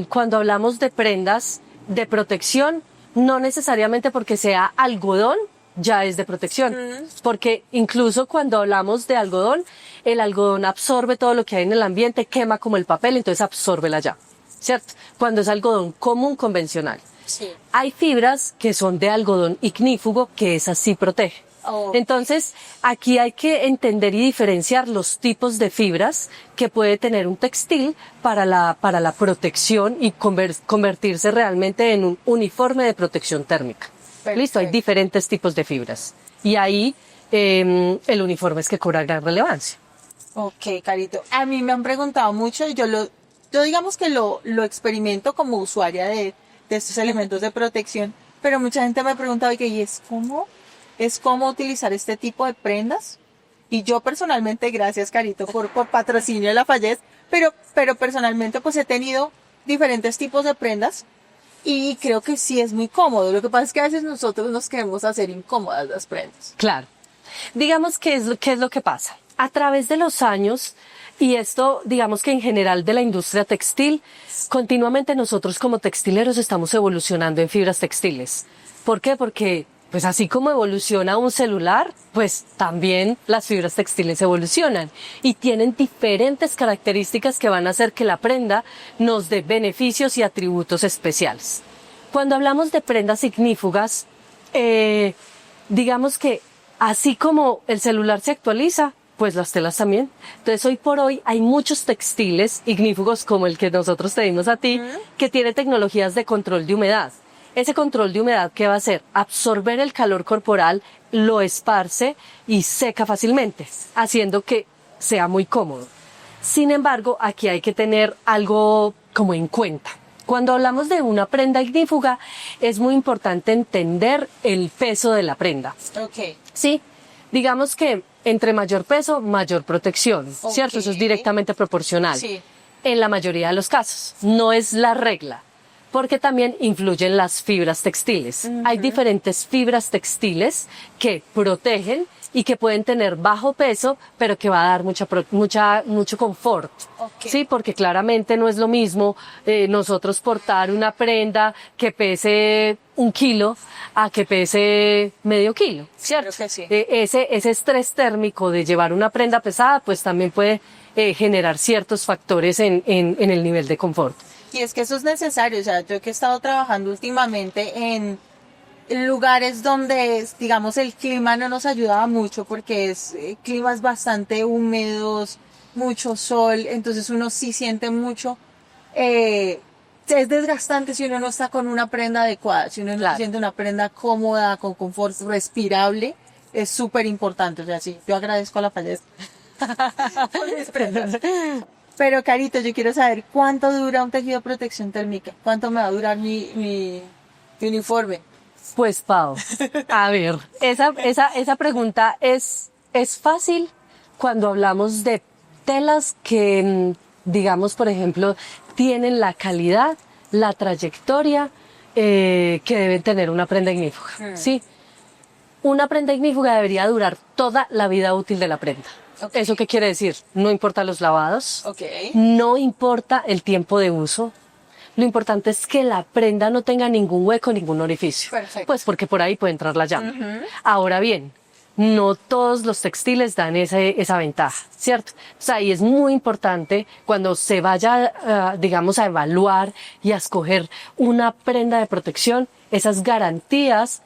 cuando hablamos de prendas de protección, no necesariamente porque sea algodón ya es de protección. Porque incluso cuando hablamos de algodón, el algodón absorbe todo lo que hay en el ambiente, quema como el papel, entonces absórbela ya, ¿cierto? Cuando es algodón común, convencional. Sí. Hay fibras que son de algodón ignífugo, que esa sí protege. Oh. Entonces, aquí hay que entender y diferenciar los tipos de fibras que puede tener un textil para la protección y convertirse realmente en un uniforme de protección térmica. Perfecto. Listo, hay diferentes tipos de fibras. Y ahí el uniforme es que cobra gran relevancia. Ok, Carito. A mí me han preguntado mucho y yo digamos que lo experimento como usuaria de estos elementos de protección, pero mucha gente me ha preguntado, oye, ¿y es cómo utilizar este tipo de prendas? Y yo personalmente, gracias Carito por patrocinio de Lafayette, pero personalmente pues he tenido diferentes tipos de prendas y creo que sí es muy cómodo. Lo que pasa es que a veces nosotros nos queremos hacer incómodas las prendas. Claro. Digamos, ¿qué es lo que pasa? A través de los años, y esto, digamos que en general de la industria textil, continuamente nosotros como textileros estamos evolucionando en fibras textiles. ¿Por qué? Porque, pues así como evoluciona un celular, pues también las fibras textiles evolucionan y tienen diferentes características que van a hacer que la prenda nos dé beneficios y atributos especiales. Cuando hablamos de prendas ignífugas, digamos que así como el celular se actualiza, pues las telas también. Entonces hoy por hoy hay muchos textiles ignífugos como el que nosotros te dimos a ti, que tiene tecnologías de control de humedad. Ese control de humedad, ¿qué va a hacer? Absorber el calor corporal, lo esparce y seca fácilmente, haciendo que sea muy cómodo. Sin embargo, aquí hay que tener algo como en cuenta. Cuando hablamos de una prenda ignífuga, es muy importante entender el peso de la prenda. Ok. Sí, digamos que entre mayor peso, mayor protección, Ok. ¿cierto? Eso es directamente proporcional. Sí. En la mayoría de los casos, no es la regla, porque también influyen las fibras textiles. Hay diferentes fibras textiles que protegen y que pueden tener bajo peso, pero que va a dar mucho confort. Ok. Sí, porque claramente no es lo mismo nosotros portar una prenda que pese 1 kilo a que pese medio kilo, ¿cierto? Creo que sí. Ese estrés térmico de llevar una prenda pesada, pues también puede generar ciertos factores en el nivel de confort. Y es que eso es necesario, o sea, yo que he estado trabajando últimamente en lugares donde, digamos, el clima no nos ayudaba mucho porque climas bastante húmedos, mucho sol, entonces uno sí siente mucho, es desgastante si uno no está con una prenda adecuada, si uno no Claro. siente una prenda cómoda, con confort, respirable, es súper importante, o sea, sí, yo agradezco a Lafayette por mis prendas. Pero Carito, yo quiero saber cuánto dura un tejido de protección térmica, cuánto me va a durar mi uniforme. Pues, Pau, a ver, esa pregunta es fácil cuando hablamos de telas que, digamos, por ejemplo, tienen la calidad, la trayectoria que deben tener una prenda ignífuga, ¿sí? Una prenda ignífuga debería durar toda la vida útil de la prenda. Ok. ¿Eso qué quiere decir? No importa los lavados, Ok. no importa el tiempo de uso. Lo importante es que la prenda no tenga ningún hueco, ningún orificio. Perfecto. Pues porque por ahí puede entrar la llama. Ahora bien, no todos los textiles dan esa ventaja, ¿cierto? O sea, y es muy importante cuando se vaya, digamos, a evaluar y a escoger una prenda de protección, esas garantías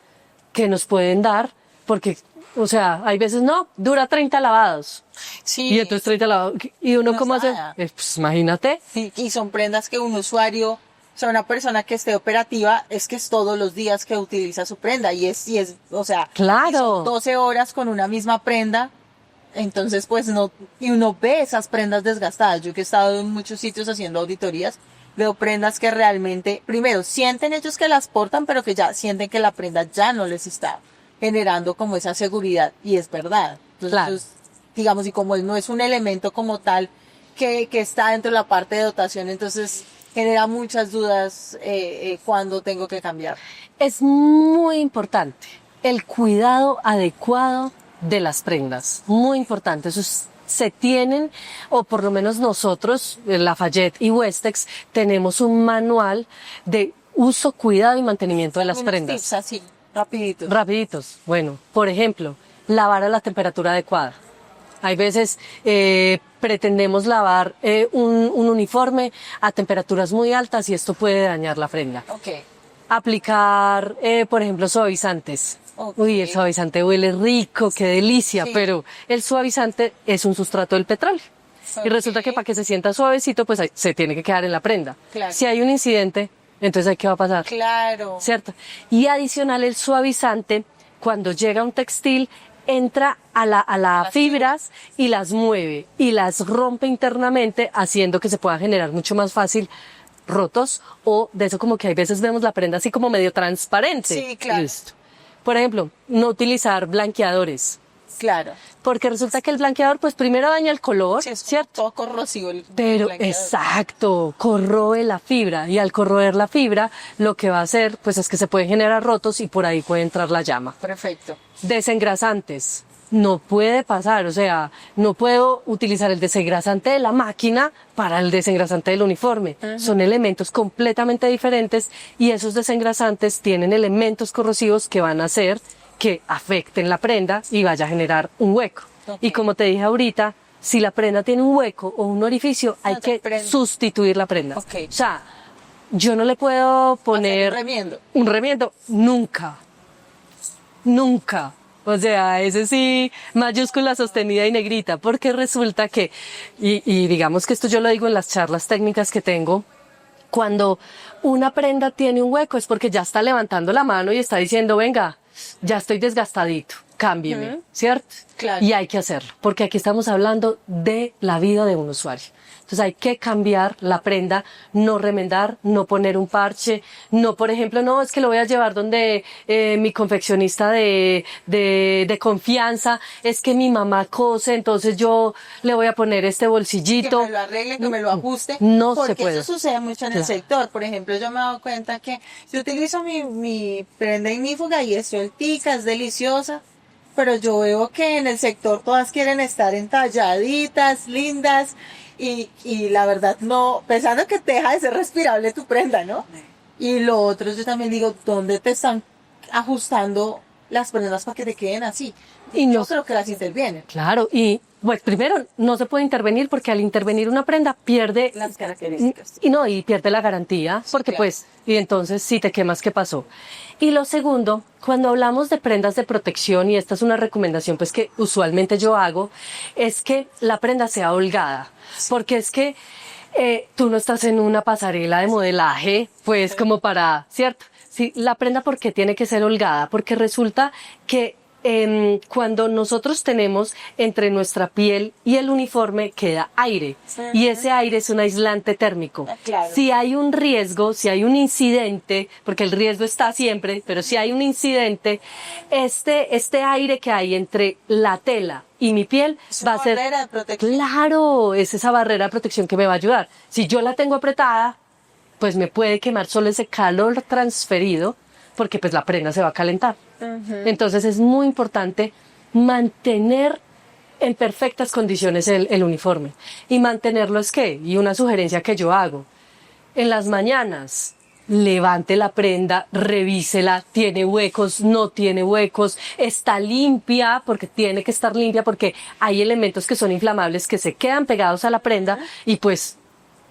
que nos pueden dar, porque, o sea, hay veces no, dura 30 lavados. Sí. Y entonces 30 lavados. ¿Y uno No cómo hace? nada. Pues imagínate. Y son prendas que un usuario, o sea, una persona que esté operativa, es que es todos los días que utiliza su prenda y es, o sea, Claro. y son 12 horas con una misma prenda, entonces pues no, y uno ve esas prendas desgastadas. Yo que he estado en muchos sitios haciendo auditorías, veo prendas que realmente, primero, sienten ellos que las portan, pero que ya sienten que la prenda ya no les está generando como esa seguridad, y es verdad. Entonces, Claro. digamos, y como no es un elemento como tal que está dentro de la parte de dotación, entonces genera muchas dudas cuando tengo que cambiar. Es muy importante el cuidado adecuado de las prendas. Muy importante. Se tienen, o por lo menos nosotros, Lafayette y Westex, tenemos un manual de uso, cuidado y mantenimiento de las Unos prendas. tips así. Rapidito. Rapiditos. Bueno, por ejemplo, lavar a la temperatura adecuada. Hay veces pretendemos lavar un uniforme a temperaturas muy altas y esto puede dañar la prenda. Ok. Aplicar, por ejemplo, suavizantes. Ok. Uy, el suavizante huele rico, qué delicia, Sí. pero el suavizante es un sustrato del petróleo. Y resulta Ok. que para que se sienta suavecito, pues se tiene que quedar en la prenda. Claro. Si hay un incidente, entonces ¿ahí qué va a pasar? Claro. ¿Cierto? Y adicional el suavizante, cuando llega un textil, entra a las fibras y las mueve y las rompe internamente, haciendo que se pueda generar mucho más fácil rotos o de eso como que hay veces vemos la prenda así como medio transparente. Sí, claro. Listo. Por ejemplo, no utilizar blanqueadores. Claro. Porque resulta que el blanqueador, pues primero daña el color, Sí, es ¿cierto? todo corrosivo el Pero blanqueador. exacto, corroe la fibra y al corroer la fibra lo que va a hacer pues es que se pueden generar rotos y por ahí puede entrar la llama. Perfecto. Desengrasantes. No puede pasar, o sea, no puedo utilizar el desengrasante de la máquina para el desengrasante del uniforme. Son elementos completamente diferentes y esos desengrasantes tienen elementos corrosivos que van a hacer que afecten la prenda y vaya a generar un hueco. Ok. Y como te dije ahorita, si la prenda tiene un hueco o un orificio, hay No te que prende. sustituir la prenda. Ok. O sea, yo no le puedo poner Hacer remiendo. un remiendo nunca. Nunca. O sea, ese sí, mayúscula sostenida y negrita, porque resulta que, y digamos que esto yo lo digo en las charlas técnicas que tengo, cuando una prenda tiene un hueco es porque ya está levantando la mano y está diciendo, venga, ya estoy desgastadito, cámbieme, ¿cierto? Claro. Y hay que hacerlo, porque aquí estamos hablando de la vida de un usuario. Entonces hay que cambiar la prenda, no remendar, no poner un parche, no, por ejemplo, no, es que lo voy a llevar donde mi confeccionista de confianza, es que mi mamá cose, entonces yo le voy a poner este Que bolsillito. me lo arregle, que me lo ajuste. No se porque puede. eso sucede mucho en el Claro. sector. Por ejemplo, yo me he dado cuenta que yo utilizo mi prenda ignífuga y es sueltica, es deliciosa, pero yo veo que en el sector todas quieren estar entalladitas, lindas, y la verdad no, pensando que te deja de ser respirable tu prenda, ¿no? Y lo otro, yo también digo, ¿dónde te están ajustando las prendas para que te queden así? Y Yo no- creo que las intervienen. Claro, y pues primero no se puede intervenir porque al intervenir una prenda pierde Las características. y pierde la garantía, porque claro. pues, y entonces si te quemas, ¿qué pasó? Y lo segundo, cuando hablamos de prendas de protección, y esta es una recomendación pues que usualmente yo hago, es que la prenda sea holgada, porque es que tú no estás en una pasarela de modelaje, pues como para, ¿cierto? Sí, la prenda, ¿por qué tiene que ser holgada? Porque resulta que cuando nosotros tenemos entre nuestra piel y el uniforme queda aire y ese aire es un aislante térmico. Claro. Si hay un riesgo, si hay un incidente, porque el riesgo está siempre, pero si hay un incidente, este aire que hay entre la tela y mi piel Es va una a ser barrera de protección. claro, es esa barrera de protección que me va a ayudar. Si yo la tengo apretada, pues me puede quemar solo ese calor transferido porque pues la prenda se va a calentar. Entonces es muy importante mantener en perfectas condiciones el uniforme. Y mantenerlo es que, y una sugerencia que yo hago, en las mañanas, levante la prenda, revísela, tiene huecos, no tiene huecos, está limpia, porque tiene que estar limpia, porque hay elementos que son inflamables que se quedan pegados a la prenda y pues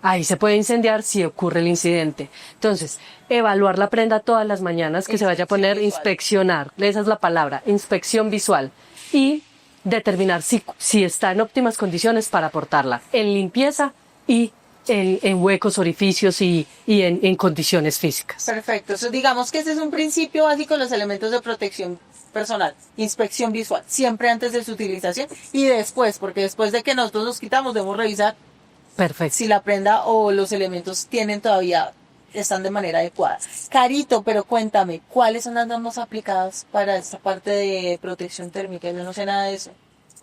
ahí se puede incendiar si ocurre el incidente. Entonces, evaluar la prenda todas las mañanas que se vaya a poner, Inspección visual. inspeccionar, esa es la palabra, inspección visual, y determinar si está en óptimas condiciones para portarla, en limpieza y en huecos, orificios y en condiciones físicas. Perfecto. Eso, digamos que ese es un principio básico de los elementos de protección personal. Inspección visual. Siempre antes de su utilización y después, porque después de que nosotros nos quitamos debemos revisar Perfecto. si la prenda o los elementos están de manera adecuada. Carito, pero cuéntame, ¿cuáles son las normas aplicadas para esta parte de protección térmica? Yo no sé nada de eso.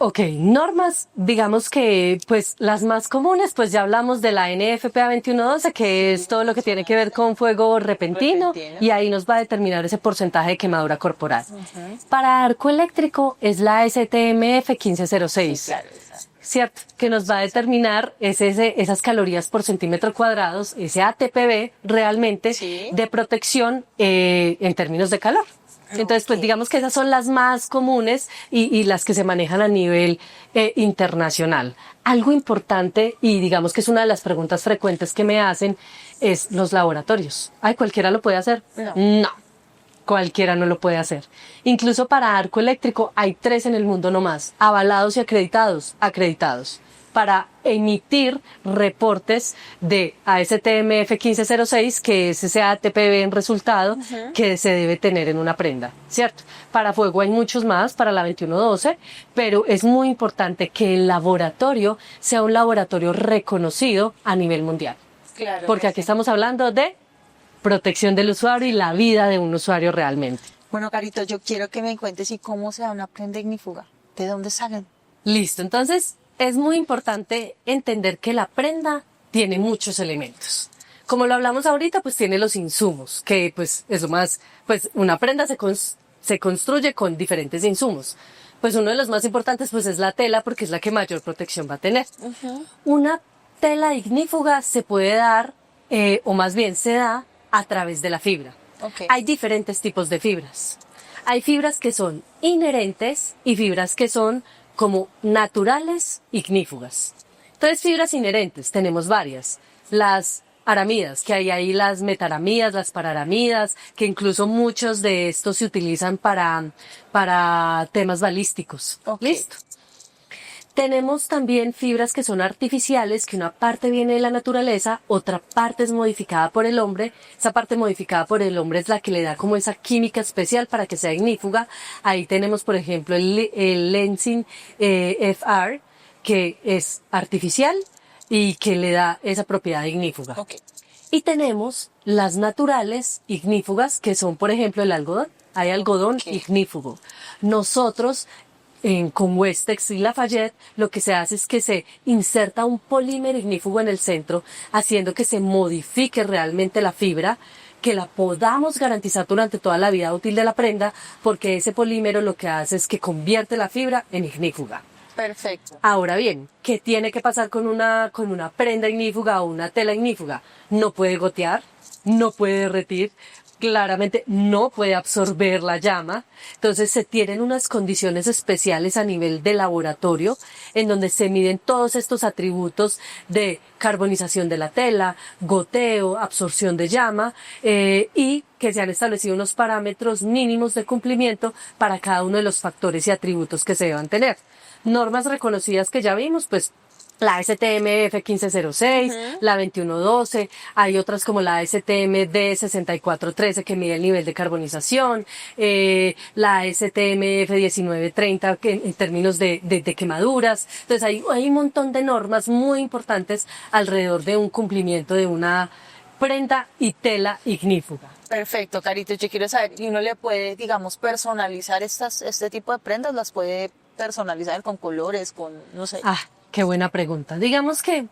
Ok, normas, digamos que pues las más comunes, pues ya hablamos de la NFPA 2112, que es todo lo que tiene que ver con fuego repentino, y ahí nos va a determinar ese porcentaje de quemadura corporal. Para arco eléctrico es la STMF 1506. Claro, exacto. ¿Cierto? Que nos va a determinar esas calorías por centímetro cuadrados, ese ATPB realmente Sí. de protección en términos de calor. Entonces, pues digamos que esas son las más comunes y las que se manejan a nivel internacional. Algo importante, y digamos que es una de las preguntas frecuentes que me hacen, es los laboratorios. Ay, ¿cualquiera lo puede hacer? No. Cualquiera no lo puede hacer. Incluso para arco eléctrico hay 3 en el mundo nomás, avalados y acreditados, para emitir reportes de ASTM F1506, que es ese ATPB en resultado que se debe tener en una prenda, ¿cierto? Para fuego hay muchos más, para la 2112, pero es muy importante que el laboratorio sea un laboratorio reconocido a nivel mundial. Claro. Porque aquí estamos hablando de protección del usuario y la vida de un usuario realmente. Bueno, Carito, yo quiero que me cuentes y cómo se da una prenda ignífuga. ¿De dónde salen? Listo, entonces es muy importante entender que la prenda tiene muchos elementos. Como lo hablamos ahorita, pues tiene los insumos, que pues es lo más, pues una prenda se construye con diferentes insumos. Pues uno de los más importantes pues es la tela, porque es la que mayor protección va a tener. Una tela ignífuga se puede dar, o más bien se da a través de la fibra. Hay diferentes tipos de fibras. Hay fibras que son inherentes y fibras que son como naturales ignífugas. Entonces, fibras inherentes tenemos varias. Las aramidas, que hay ahí las metaramidas, las pararamidas, que incluso muchos de estos se utilizan para temas balísticos. ¿Listo? Tenemos también fibras que son artificiales, que una parte viene de la naturaleza, otra parte es modificada por el hombre. Esa parte modificada por el hombre es la que le da como esa química especial para que sea ignífuga. Ahí tenemos, por ejemplo, el Lenzing FR, que es artificial y que le da esa propiedad ignífuga. Y tenemos las naturales ignífugas, que son, por ejemplo, el algodón. Hay algodón ignífugo. Nosotros, con Westex y Lafayette, lo que se hace es que se inserta un polímero ignífugo en el centro, haciendo que se modifique realmente la fibra, que la podamos garantizar durante toda la vida útil de la prenda, porque ese polímero lo que hace es que convierte la fibra en ignífuga. Perfecto. Ahora bien, ¿qué tiene que pasar con una prenda ignífuga o una tela ignífuga? No puede gotear, no puede derretir, claramente no puede absorber la llama. Entonces se tienen unas condiciones especiales a nivel de laboratorio en donde se miden todos estos atributos de carbonización de la tela, goteo, absorción de llama, y que se han establecido unos parámetros mínimos de cumplimiento para cada uno de los factores y atributos que se deban tener. Normas reconocidas que ya vimos, pues la ASTM F1506, la 2112, hay otras como la ASTM D6413 que mide el nivel de carbonización, la ASTM F1930 que en términos de quemaduras. Entonces hay un montón de normas muy importantes alrededor de un cumplimiento de una prenda y tela ignífuga. Perfecto, Carito, yo quiero saber, ¿y uno le puede, digamos, personalizar este tipo de prendas? ¿Las puede personalizar con colores, con, no sé? Ah, qué buena pregunta. Digamos que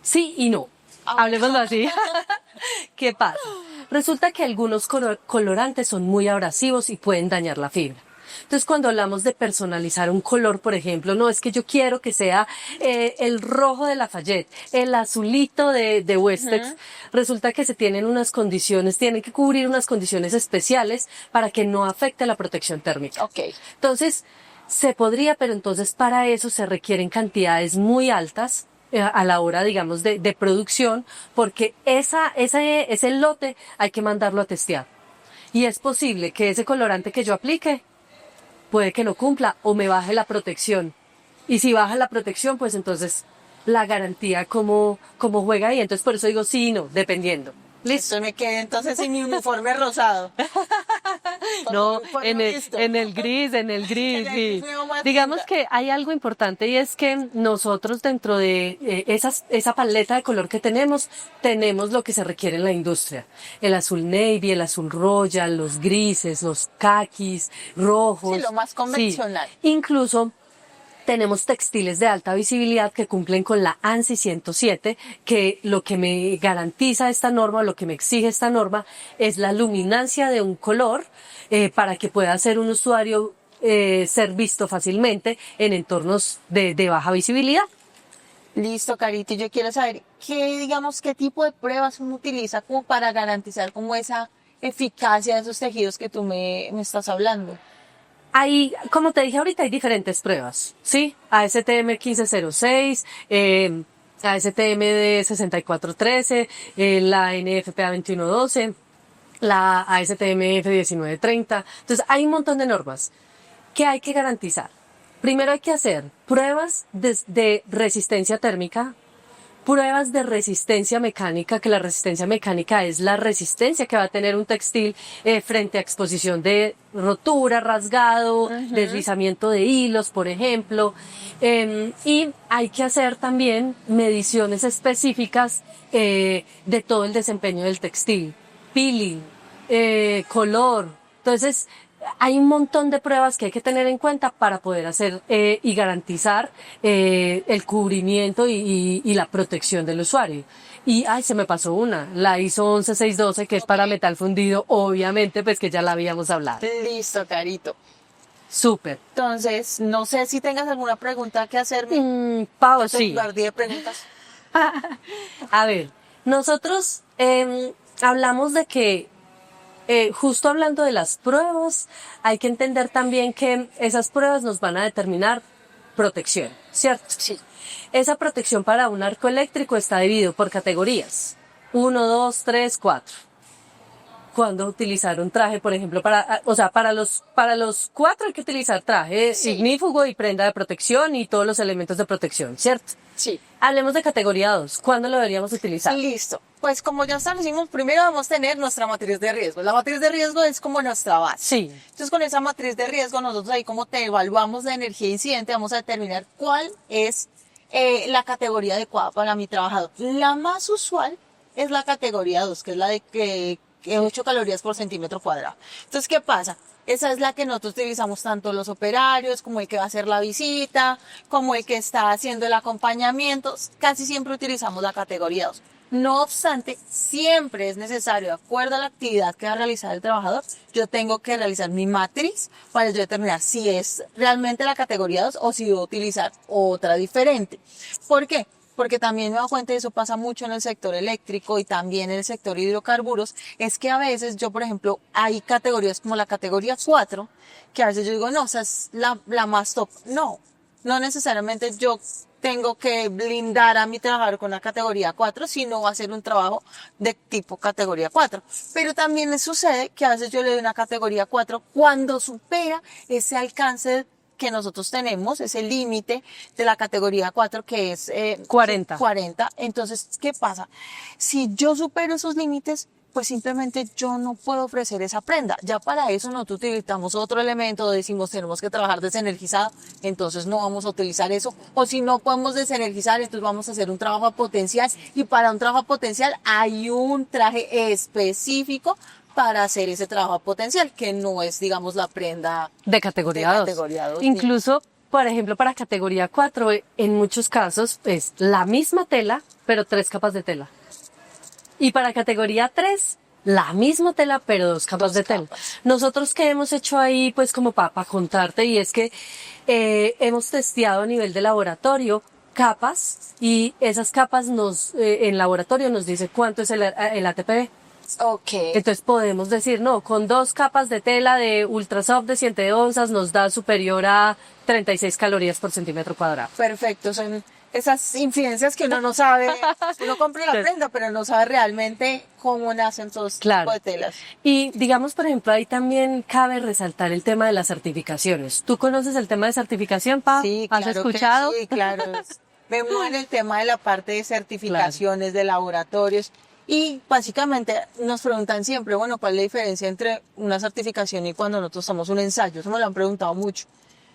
sí y no. Hablemoslo así. ¿Qué pasa? Resulta que algunos colorantes son muy abrasivos y pueden dañar la fibra. Entonces, cuando hablamos de personalizar un color, por ejemplo, no es que yo quiero que sea el rojo de Lafayette, el azulito de Westex. Resulta que se tienen unas condiciones, tienen que cubrir unas condiciones especiales para que no afecte la protección térmica. Entonces, se podría, pero entonces para eso se requieren cantidades muy altas a la hora, digamos, de producción, porque ese lote hay que mandarlo a testear. Y es posible que ese colorante que yo aplique puede que no cumpla o me baje la protección. Y si baja la protección, pues entonces la garantía como juega ahí. Entonces por eso digo sí y no, dependiendo. Listo, me quedé entonces sin mi uniforme rosado. No, en el gris, sí. Digamos que hay algo importante y es que nosotros dentro de esa paleta de color que tenemos lo que se requiere en la industria. El azul navy, el azul royal, los grises, los kakis, rojos. Sí, lo más convencional. Sí. Incluso tenemos textiles de alta visibilidad que cumplen con la ANSI 107, que lo que me garantiza esta norma, lo que me exige esta norma, es la luminancia de un color para que pueda ser un usuario ser visto fácilmente en entornos de baja visibilidad. Listo, Carito. Y yo quiero saber qué tipo de pruebas uno utiliza como para garantizar como esa eficacia de esos tejidos que tú me estás hablando? Hay, como te dije ahorita, hay diferentes pruebas, ¿sí? ASTM 1506, ASTM de 6413, la NFPA 2112, la ASTM F 1930. Entonces, hay un montón de normas que hay que garantizar. Primero hay que hacer pruebas de resistencia térmica, pruebas de resistencia mecánica, que la resistencia mecánica es la resistencia que va a tener un textil frente a exposición de rotura, rasgado, deslizamiento de hilos, por ejemplo. Y hay que hacer también mediciones específicas de todo el desempeño del textil, peeling, color. Entonces, hay un montón de pruebas que hay que tener en cuenta para poder hacer y garantizar el cubrimiento y la protección del usuario. Y, se me pasó una, la ISO 11612, que es para metal fundido, obviamente, pues que ya la habíamos hablado. Listo, Carito. Súper. Entonces, no sé si tengas alguna pregunta que hacerme. Pau, Te sí. guardé preguntas. A ver, nosotros hablamos de que justo hablando de las pruebas, hay que entender también que esas pruebas nos van a determinar protección, ¿cierto? Sí. Esa protección para un arco eléctrico está dividido por categorías. 1, 2, 3, 4. Cuando utilizar un traje, por ejemplo, para los 4 hay que utilizar traje, ignífugo y prenda de protección y todos los elementos de protección, ¿cierto? Sí. Hablemos de categoría 2. ¿Cuándo lo deberíamos utilizar? Listo. Pues como ya establecimos, primero vamos a tener nuestra matriz de riesgo. La matriz de riesgo es como nuestra base. Sí. Entonces con esa matriz de riesgo nosotros ahí como te evaluamos la energía incidente, vamos a determinar cuál es la categoría adecuada para mi trabajador. La más usual es la categoría 2, que es la de que 8 calorías por centímetro cuadrado. Entonces, ¿qué pasa? Esa es la que nosotros utilizamos tanto los operarios, como el que va a hacer la visita, como el que está haciendo el acompañamiento. Casi siempre utilizamos la categoría 2. No obstante, siempre es necesario, de acuerdo a la actividad que va a realizar el trabajador, yo tengo que realizar mi matriz para yo determinar si es realmente la categoría 2 o si voy a utilizar otra diferente. ¿Por qué? Porque también me doy cuenta, y eso pasa mucho en el sector eléctrico y también en el sector hidrocarburos, es que a veces yo, por ejemplo, hay categorías como la categoría 4, que a veces yo digo, no, esa es la más top. No necesariamente yo tengo que blindar a mi trabajador con la categoría 4, sino va a ser un trabajo de tipo categoría 4. Pero también me sucede que a veces yo le doy una categoría 4 cuando supera ese alcance que nosotros tenemos, ese límite de la categoría 4 que es 40. Entonces, ¿qué pasa? Si yo supero esos límites, pues simplemente yo no puedo ofrecer esa prenda. Ya para eso nosotros utilizamos otro elemento, decimos tenemos que trabajar desenergizado, entonces no vamos a utilizar eso. O si no podemos desenergizar, entonces vamos a hacer un trabajo a potencial, y para un trabajo a potencial hay un traje específico para hacer ese trabajo potencial, que no es, digamos, la prenda de categoría 2. Incluso, por ejemplo, para categoría 4, en muchos casos es la misma tela, pero 3 capas de tela. Y para categoría 3, la misma tela, pero 2 capas de tela. Nosotros, ¿qué hemos hecho ahí? Pues como para contarte, y es que hemos testeado a nivel de laboratorio capas, y esas capas en laboratorio nos dice cuánto es el ATP. Okay. Entonces podemos decir, no, con 2 capas de tela de ultrasoft de 7 onzas nos da superior a 36 calorías por centímetro cuadrado. Perfecto, son esas incidencias que uno no sabe, uno compra la prenda, pero no sabe realmente cómo nacen todos tipos de telas. Y digamos, por ejemplo, ahí también cabe resaltar el tema de las certificaciones. ¿Tú conoces el tema de certificación, Pau? Sí, ¿Has claro escuchado? Sí, claro. Vemos en el tema de la parte de certificaciones, de laboratorios. Y básicamente nos preguntan siempre, bueno, ¿cuál es la diferencia entre una certificación y cuando nosotros hacemos un ensayo? Eso me lo han preguntado mucho.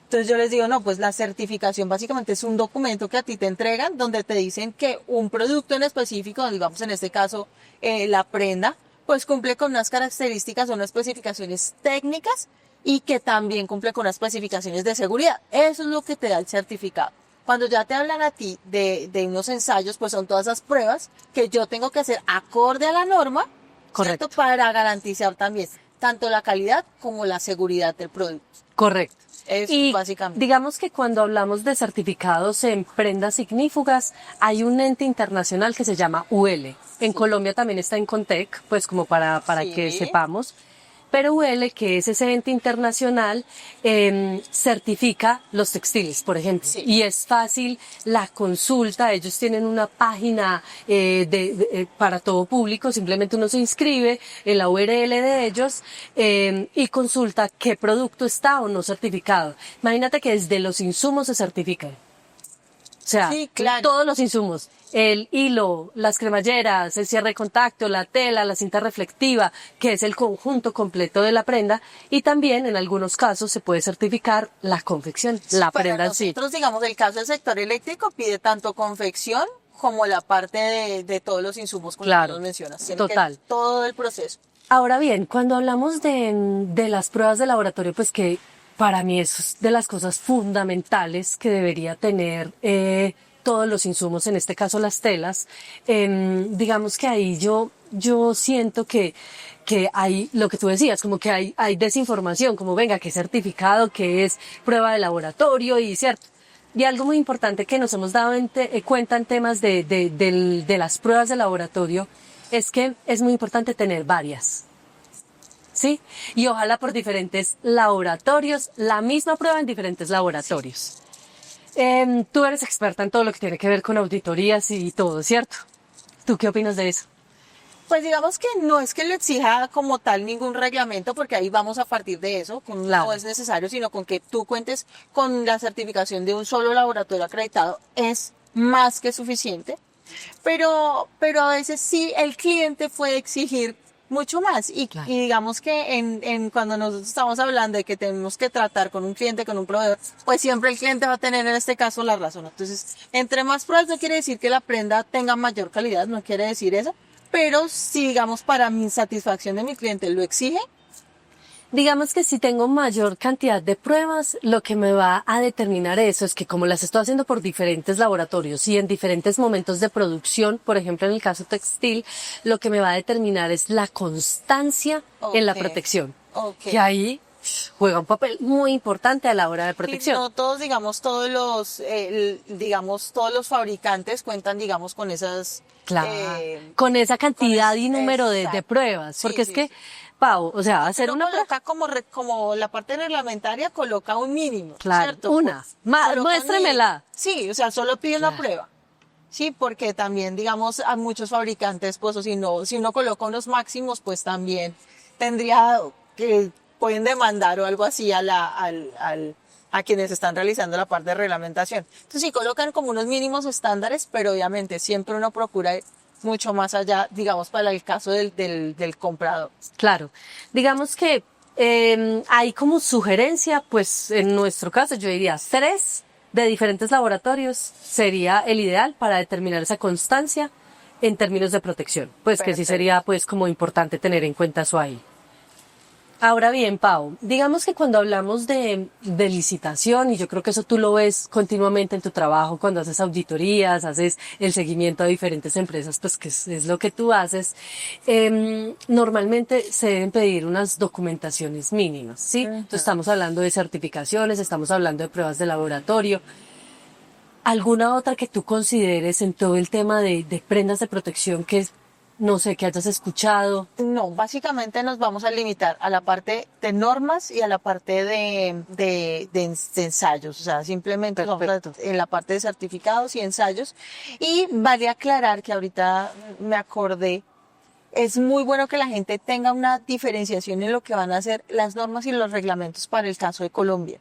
Entonces yo les digo, no, pues la certificación básicamente es un documento que a ti te entregan donde te dicen que un producto en específico, digamos en este caso la prenda, pues cumple con unas características o unas especificaciones técnicas y que también cumple con unas especificaciones de seguridad. Eso es lo que te da el certificado. Cuando ya te hablan a ti de unos ensayos, pues son todas esas pruebas que yo tengo que hacer acorde a la norma, correcto, ¿cierto? Para garantizar también tanto la calidad como la seguridad del producto. Correcto. Es Y básicamente. digamos que cuando hablamos de certificados en prendas ignífugas, hay un ente internacional que se llama UL. En Colombia también está en Contec, pues como para Sí. que sepamos. Pero UL, que es ese ente internacional, certifica los textiles, por ejemplo. Sí. Y es fácil la consulta. Ellos tienen una página para todo público. Simplemente uno se inscribe en la URL de ellos y consulta qué producto está o no certificado. Imagínate que desde los insumos se certifican. O sea, Sí, claro. todos los insumos, el hilo, las cremalleras, el cierre de contacto, la tela, la cinta reflectiva, que es el conjunto completo de la prenda, y también en algunos casos se puede certificar la confección, la Para prenda en sí. nosotros, digamos, el caso del sector eléctrico pide tanto confección como la parte de todos los insumos, como Claro, tú mencionas. Tiene total. que todo el proceso. Ahora bien, cuando hablamos de las pruebas de laboratorio, pues que para mí es de las cosas fundamentales que debería tener todos los insumos, en este caso las telas, digamos que ahí yo siento que hay, lo que tú decías, como que hay desinformación, como venga, qué certificado, qué es prueba de laboratorio y cierto. Y algo muy importante que nos hemos dado cuenta en temas de las pruebas de laboratorio es que es muy importante tener varias. ¿Sí? Y ojalá por diferentes laboratorios, la misma prueba en diferentes laboratorios. Tú eres experta en todo lo que tiene que ver con auditorías y todo, ¿cierto? ¿Tú qué opinas de eso? Pues digamos que no es que lo exija como tal ningún reglamento, porque ahí vamos a partir de eso, Claro. no es necesario, sino con que tú cuentes con la certificación de un solo laboratorio acreditado es más que suficiente. Pero a veces sí el cliente puede exigir mucho más Claro. y digamos que cuando nosotros estamos hablando de que tenemos que tratar con un cliente, con un proveedor, pues siempre el cliente va a tener en este caso la razón. Entonces, entre más pruebas no quiere decir que la prenda tenga mayor calidad, no quiere decir eso, pero si digamos para mi satisfacción de mi cliente lo exige, Digamos que si tengo mayor cantidad de pruebas, lo que me va a determinar eso es que como las estoy haciendo por diferentes laboratorios y en diferentes momentos de producción, por ejemplo en el caso textil, lo que me va a determinar es la constancia en la Ok. protección. Ok. Que ahí juega un papel muy importante a la hora de y protección. no todos, digamos, digamos, todos los fabricantes cuentan, digamos, con esas... Claro, con esa cantidad y con número de exacto. pruebas, Sí, porque es sí, que, sí. Pau, o sea, hacer Pero una prueba, coloca como la parte reglamentaria coloca un mínimo, claro, ¿cierto? una, Coloca un muéstremela. mínimo. Sí, o sea, solo pide la Claro. prueba. Sí, porque también, digamos, a muchos fabricantes, pues, o si uno coloca unos máximos, pues también tendría que, pueden demandar o algo así a quienes están realizando la parte de reglamentación. Entonces, sí, colocan como unos mínimos estándares, pero obviamente siempre uno procura mucho más allá, digamos, para el caso del comprador. Claro, digamos que hay como sugerencia, pues en nuestro caso yo diría 3 de diferentes laboratorios sería el ideal para determinar esa constancia en términos de protección. Pues que sí Perfecto. sería pues como importante tener en cuenta eso ahí. Ahora bien, Pau, digamos que cuando hablamos de licitación, y yo creo que eso tú lo ves continuamente en tu trabajo, cuando haces auditorías, haces el seguimiento a diferentes empresas, pues que es lo que tú haces, normalmente se deben pedir unas documentaciones mínimas, ¿sí? Entonces estamos hablando de certificaciones, estamos hablando de pruebas de laboratorio. ¿Alguna otra que tú consideres en todo el tema de prendas de protección que, no sé, que hayas escuchado? No, básicamente nos vamos a limitar a la parte de normas y a la parte de ensayos. O sea, simplemente vamos en la parte de certificados y ensayos. Y vale aclarar que ahorita me acordé, es muy bueno que la gente tenga una diferenciación en lo que van a hacer las normas y los reglamentos para el caso de Colombia.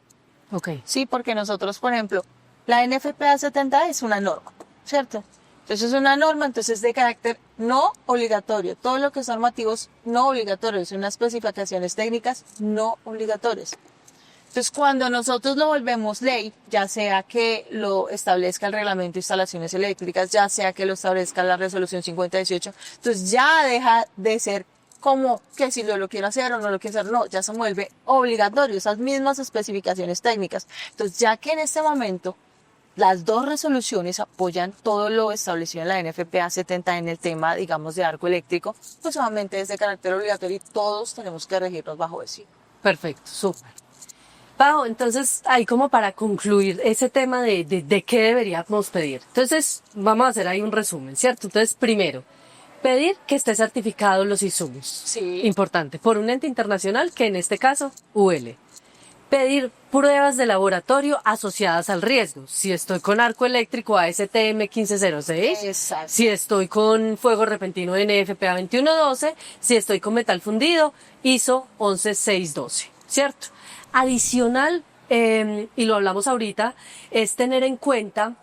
Ok. Sí, porque nosotros, por ejemplo, la NFPA 70 es una norma, ¿cierto? Entonces es una norma, entonces de carácter no obligatorio. Todo lo que son normativos no obligatorios, son unas especificaciones técnicas no obligatorias. Entonces cuando nosotros lo volvemos ley, ya sea que lo establezca el reglamento de instalaciones eléctricas, ya sea que lo establezca la resolución 5018, entonces ya deja de ser como que si lo quiero hacer o no lo quiero hacer, no, ya se vuelve obligatorio, esas mismas especificaciones técnicas. Entonces ya que en este momento las dos resoluciones apoyan todo lo establecido en la NFPA 70 en el tema, digamos, de arco eléctrico, pues solamente es de carácter obligatorio y todos tenemos que regirnos bajo eso. Perfecto, súper. Pau, entonces, ahí como para concluir ese tema de qué deberíamos pedir. Entonces, vamos a hacer ahí un resumen, ¿cierto? Entonces, primero, pedir que esté certificado los insumos. Sí. Importante. Por un ente internacional, que en este caso, UL. Pedir pruebas de laboratorio asociadas al riesgo. Si estoy con arco eléctrico ASTM 1506, Exacto. si estoy con fuego repentino NFPA 2112, si estoy con metal fundido ISO 11612, ¿cierto? Adicional, y lo hablamos ahorita, es tener en cuenta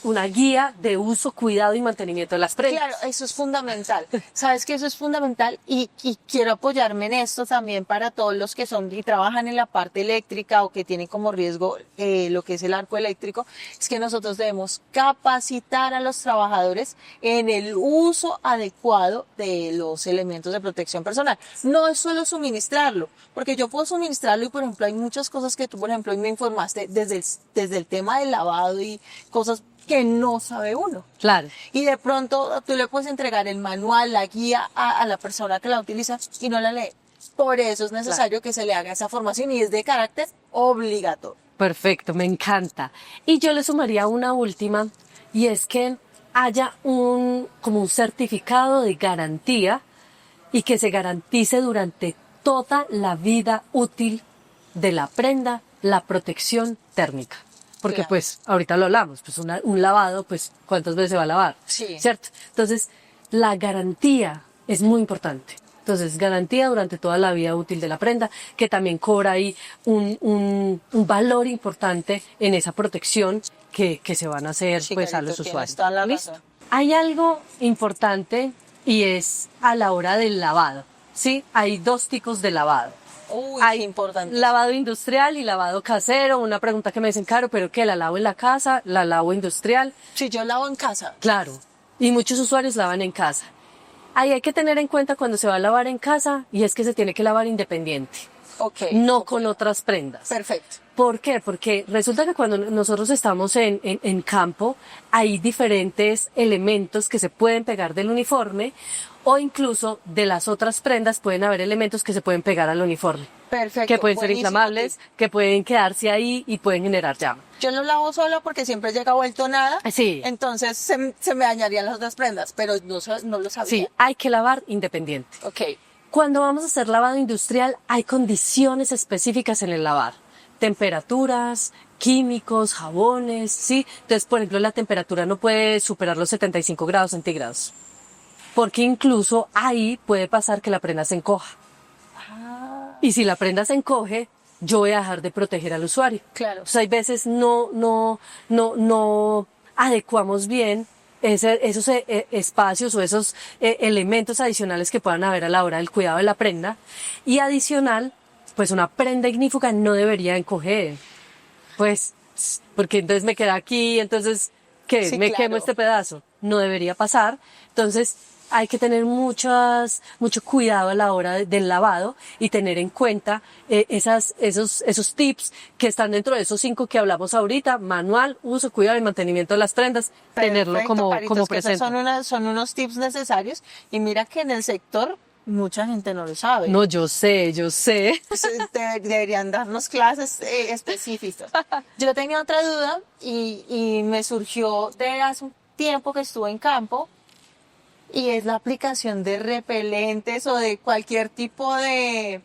una guía de uso, cuidado y mantenimiento de las prendas. Claro, eso es fundamental. Sabes que eso es fundamental y quiero apoyarme en esto también para todos los que son y trabajan en la parte eléctrica o que tienen como riesgo lo que es el arco eléctrico, es que nosotros debemos capacitar a los trabajadores en el uso adecuado de los elementos de protección personal. No es solo suministrarlo, porque yo puedo suministrarlo y por ejemplo hay muchas cosas que tú por ejemplo hoy me informaste desde el tema del lavado y cosas que no sabe uno. Claro. Y de pronto tú le puedes entregar el manual, la guía a la persona que la utiliza y no la lee. Por eso es necesario que se le haga esa formación y es de carácter obligatorio. Perfecto, me encanta. Y yo le sumaría una última, y es que haya como un certificado de garantía y que se garantice durante toda la vida útil de la prenda la protección térmica. Porque Claro. pues ahorita lo hablamos, pues un lavado, pues ¿cuántas veces se va a lavar? Sí. ¿Cierto? Entonces, la garantía es muy importante. Entonces, garantía durante toda la vida útil de la prenda, que también cobra ahí un valor importante en esa protección que se van a hacer Sí, pues a Carito, los tienes usuarios. toda la ¿Listo? razón. Hay algo importante y es a la hora del lavado, ¿sí? Hay dos tipos de lavado. Uy, Hay qué importante. lavado industrial y lavado casero. Una pregunta que me dicen, Caro, ¿pero qué? ¿La lavo en la casa? ¿La lavo industrial? Si yo lavo en casa. Claro. Y muchos usuarios lavan en casa. Ahí hay que tener en cuenta cuando se va a lavar en casa y es que se tiene que lavar independiente, Ok. no con otras prendas. Perfecto. ¿Por qué? Porque resulta que cuando nosotros estamos en campo, hay diferentes elementos que se pueden pegar del uniforme o incluso de las otras prendas pueden haber elementos que se pueden pegar al uniforme. Perfecto. Que pueden ser Buenísimo inflamables, tip. que pueden quedarse ahí y pueden generar llama. Yo lo lavo solo porque siempre llega vuelto nada. Sí. Entonces se me dañarían las otras prendas, pero no lo sabía. Sí, hay que lavar independiente. Ok. Cuando vamos a hacer lavado industrial, hay condiciones específicas en el lavar. Temperaturas, químicos, jabones, ¿sí? Entonces, por ejemplo, la temperatura no puede superar los 75 grados centígrados. Porque incluso ahí puede pasar que la prenda se encoja. Y si la prenda se encoge, yo voy a dejar de proteger al usuario. Claro. O sea, hay veces no adecuamos bien esos espacios o esos elementos adicionales que puedan haber a la hora del cuidado de la prenda. Y adicional, pues una prenda ignífuga no debería encoger. Pues, porque entonces me queda aquí, entonces, ¿qué? Sí, ¿Me claro. quemo este pedazo? No debería pasar. Entonces, hay que tener mucho cuidado a la hora del lavado y tener en cuenta esos tips que están dentro de esos 5 que hablamos ahorita: manual, uso, cuidado y mantenimiento de las prendas, tenerlo Perfecto, como Caritos, que esos presente. son unos tips necesarios y mira que en el sector mucha gente no lo sabe. No, yo sé. Pues, deberían darnos clases específicas. Yo tenía otra duda y me surgió de hace un tiempo que estuve en campo y es la aplicación de repelentes o de cualquier tipo de,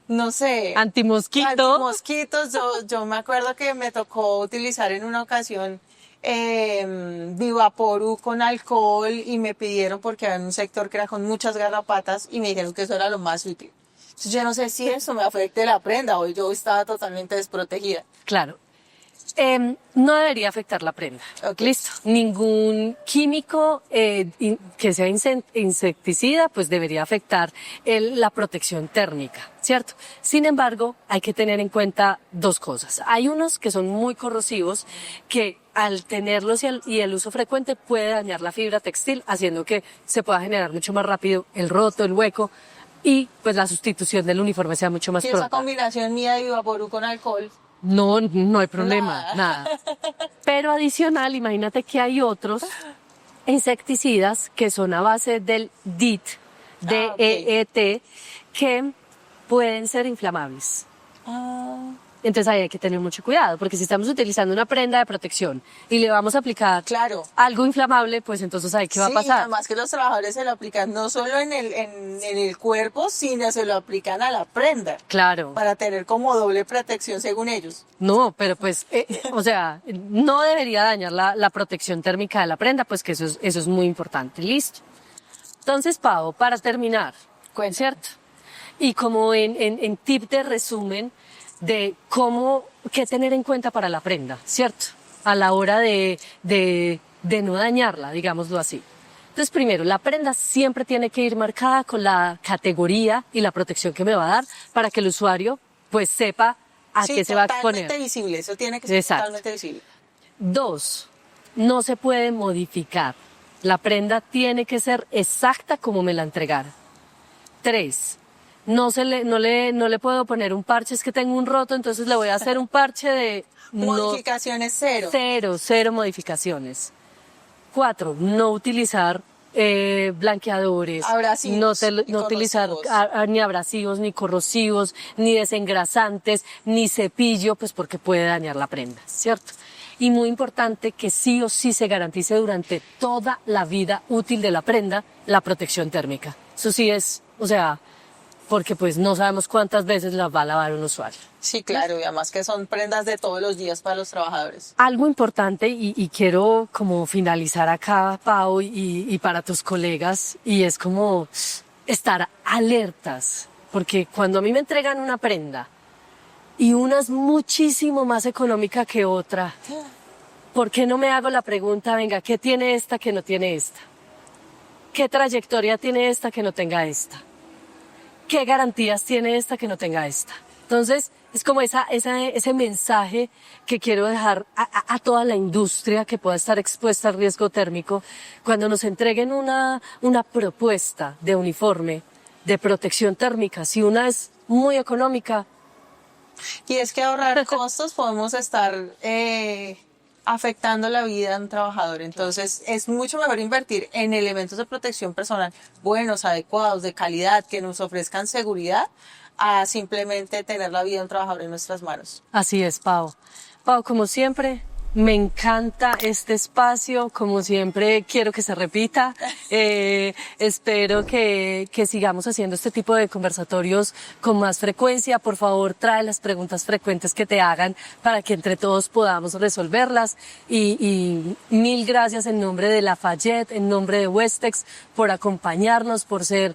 no sé, Antimosquito. antimosquitos. Yo me acuerdo que me tocó utilizar en una ocasión Vivaporu con alcohol y me pidieron porque era en un sector que era con muchas garrapatas y me dijeron que eso era lo más útil. Entonces, yo no sé si eso me afecte la prenda o yo estaba totalmente desprotegida. Claro. No debería afectar la prenda. Ok. Listo. Ningún químico que sea insecticida pues debería afectar la protección térmica, ¿cierto? Sin embargo, hay que tener en cuenta dos cosas. Hay unos que son muy corrosivos que al tenerlos y el uso frecuente puede dañar la fibra textil, haciendo que se pueda generar mucho más rápido el roto, el hueco y pues la sustitución del uniforme sea mucho más Y esa pronta. combinación mía de Vivaporu con alcohol. No hay problema, nada. Pero adicional, imagínate que hay otros insecticidas que son a base del DEET, Ah, ok. DEET, que pueden ser inflamables. Entonces ahí hay que tener mucho cuidado, porque si estamos utilizando una prenda de protección y le vamos a aplicar Claro. algo inflamable, pues entonces ahí qué va a Sí, pasar. además que los trabajadores se lo aplican no solo en el cuerpo, sino se lo aplican a la prenda. Claro. Para tener como doble protección según ellos. No, pero pues, o sea, no debería dañar la protección térmica de la prenda, pues que eso es muy importante. Listo. Entonces, Pau, para terminar, ¿cierto? Y como en tip de resumen de qué tener en cuenta para la prenda, ¿cierto? A la hora de no dañarla, digámoslo así. Entonces, primero, la prenda siempre tiene que ir marcada con la categoría y la protección que me va a dar para que el usuario, pues, sepa a qué se va a exponer. Totalmente visible, eso tiene que ser totalmente visible. 2, no se puede modificar. La prenda tiene que ser exacta como me la entregaron. 3, no le puedo poner un parche, es que tengo un roto, entonces le voy a hacer un parche de... Modificaciones cero. Cero modificaciones. 4, no utilizar blanqueadores, abrasivos, no utilizar ni abrasivos, ni corrosivos, ni desengrasantes, ni cepillo, pues porque puede dañar la prenda, ¿cierto? Y muy importante que sí o sí se garantice durante toda la vida útil de la prenda la protección térmica. Eso sí es, o sea, porque pues no sabemos cuántas veces las va a lavar un usuario. Sí, claro, y además que son prendas de todos los días para los trabajadores. Algo importante y quiero como finalizar acá, Pau, y para tus colegas, y es como estar alertas, porque cuando a mí me entregan una prenda y una es muchísimo más económica que otra, ¿por qué no me hago la pregunta, venga, ¿qué tiene esta que no tiene esta? ¿Qué trayectoria tiene esta que no tenga esta? ¿Qué garantías tiene esta que no tenga esta? Entonces, es como ese mensaje que quiero dejar a toda la industria que pueda estar expuesta al riesgo térmico. Cuando nos entreguen una propuesta de uniforme de protección térmica, si una es muy económica. Y es que ahorrar costos podemos estar afectando la vida de un trabajador. Entonces, es mucho mejor invertir en elementos de protección personal buenos, adecuados, de calidad, que nos ofrezcan seguridad, a simplemente tener la vida de un trabajador en nuestras manos. Así es, Pau. Pau, como siempre, me encanta este espacio, como siempre quiero que se repita. Espero que sigamos haciendo este tipo de conversatorios con más frecuencia. Por favor, trae las preguntas frecuentes que te hagan para que entre todos podamos resolverlas. Y mil gracias en nombre de Lafayette, en nombre de Westex, por acompañarnos, por ser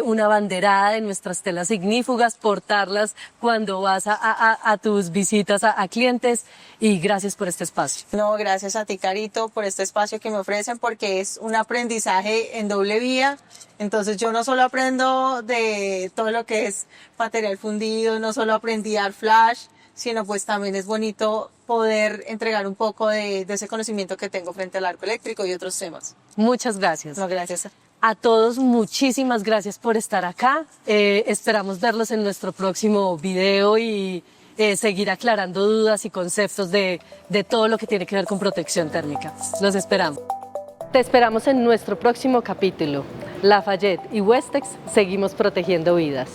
una banderada de nuestras telas ignífugas, portarlas cuando vas a tus visitas a clientes. Y gracias por este espacio. No, gracias a ti, Carito, por este espacio que me ofrecen, porque es un aprendizaje en doble vía. Entonces yo no solo aprendo de todo lo que es material fundido, no solo aprendí al flash, sino pues también es bonito poder entregar un poco de ese conocimiento que tengo frente al arco eléctrico y otros temas. Muchas gracias. No, gracias. A todos, muchísimas gracias por estar acá. Esperamos verlos en nuestro próximo video y seguir aclarando dudas y conceptos de todo lo que tiene que ver con protección térmica. Los esperamos. Te esperamos en nuestro próximo capítulo. Lafayette y Westex seguimos protegiendo vidas.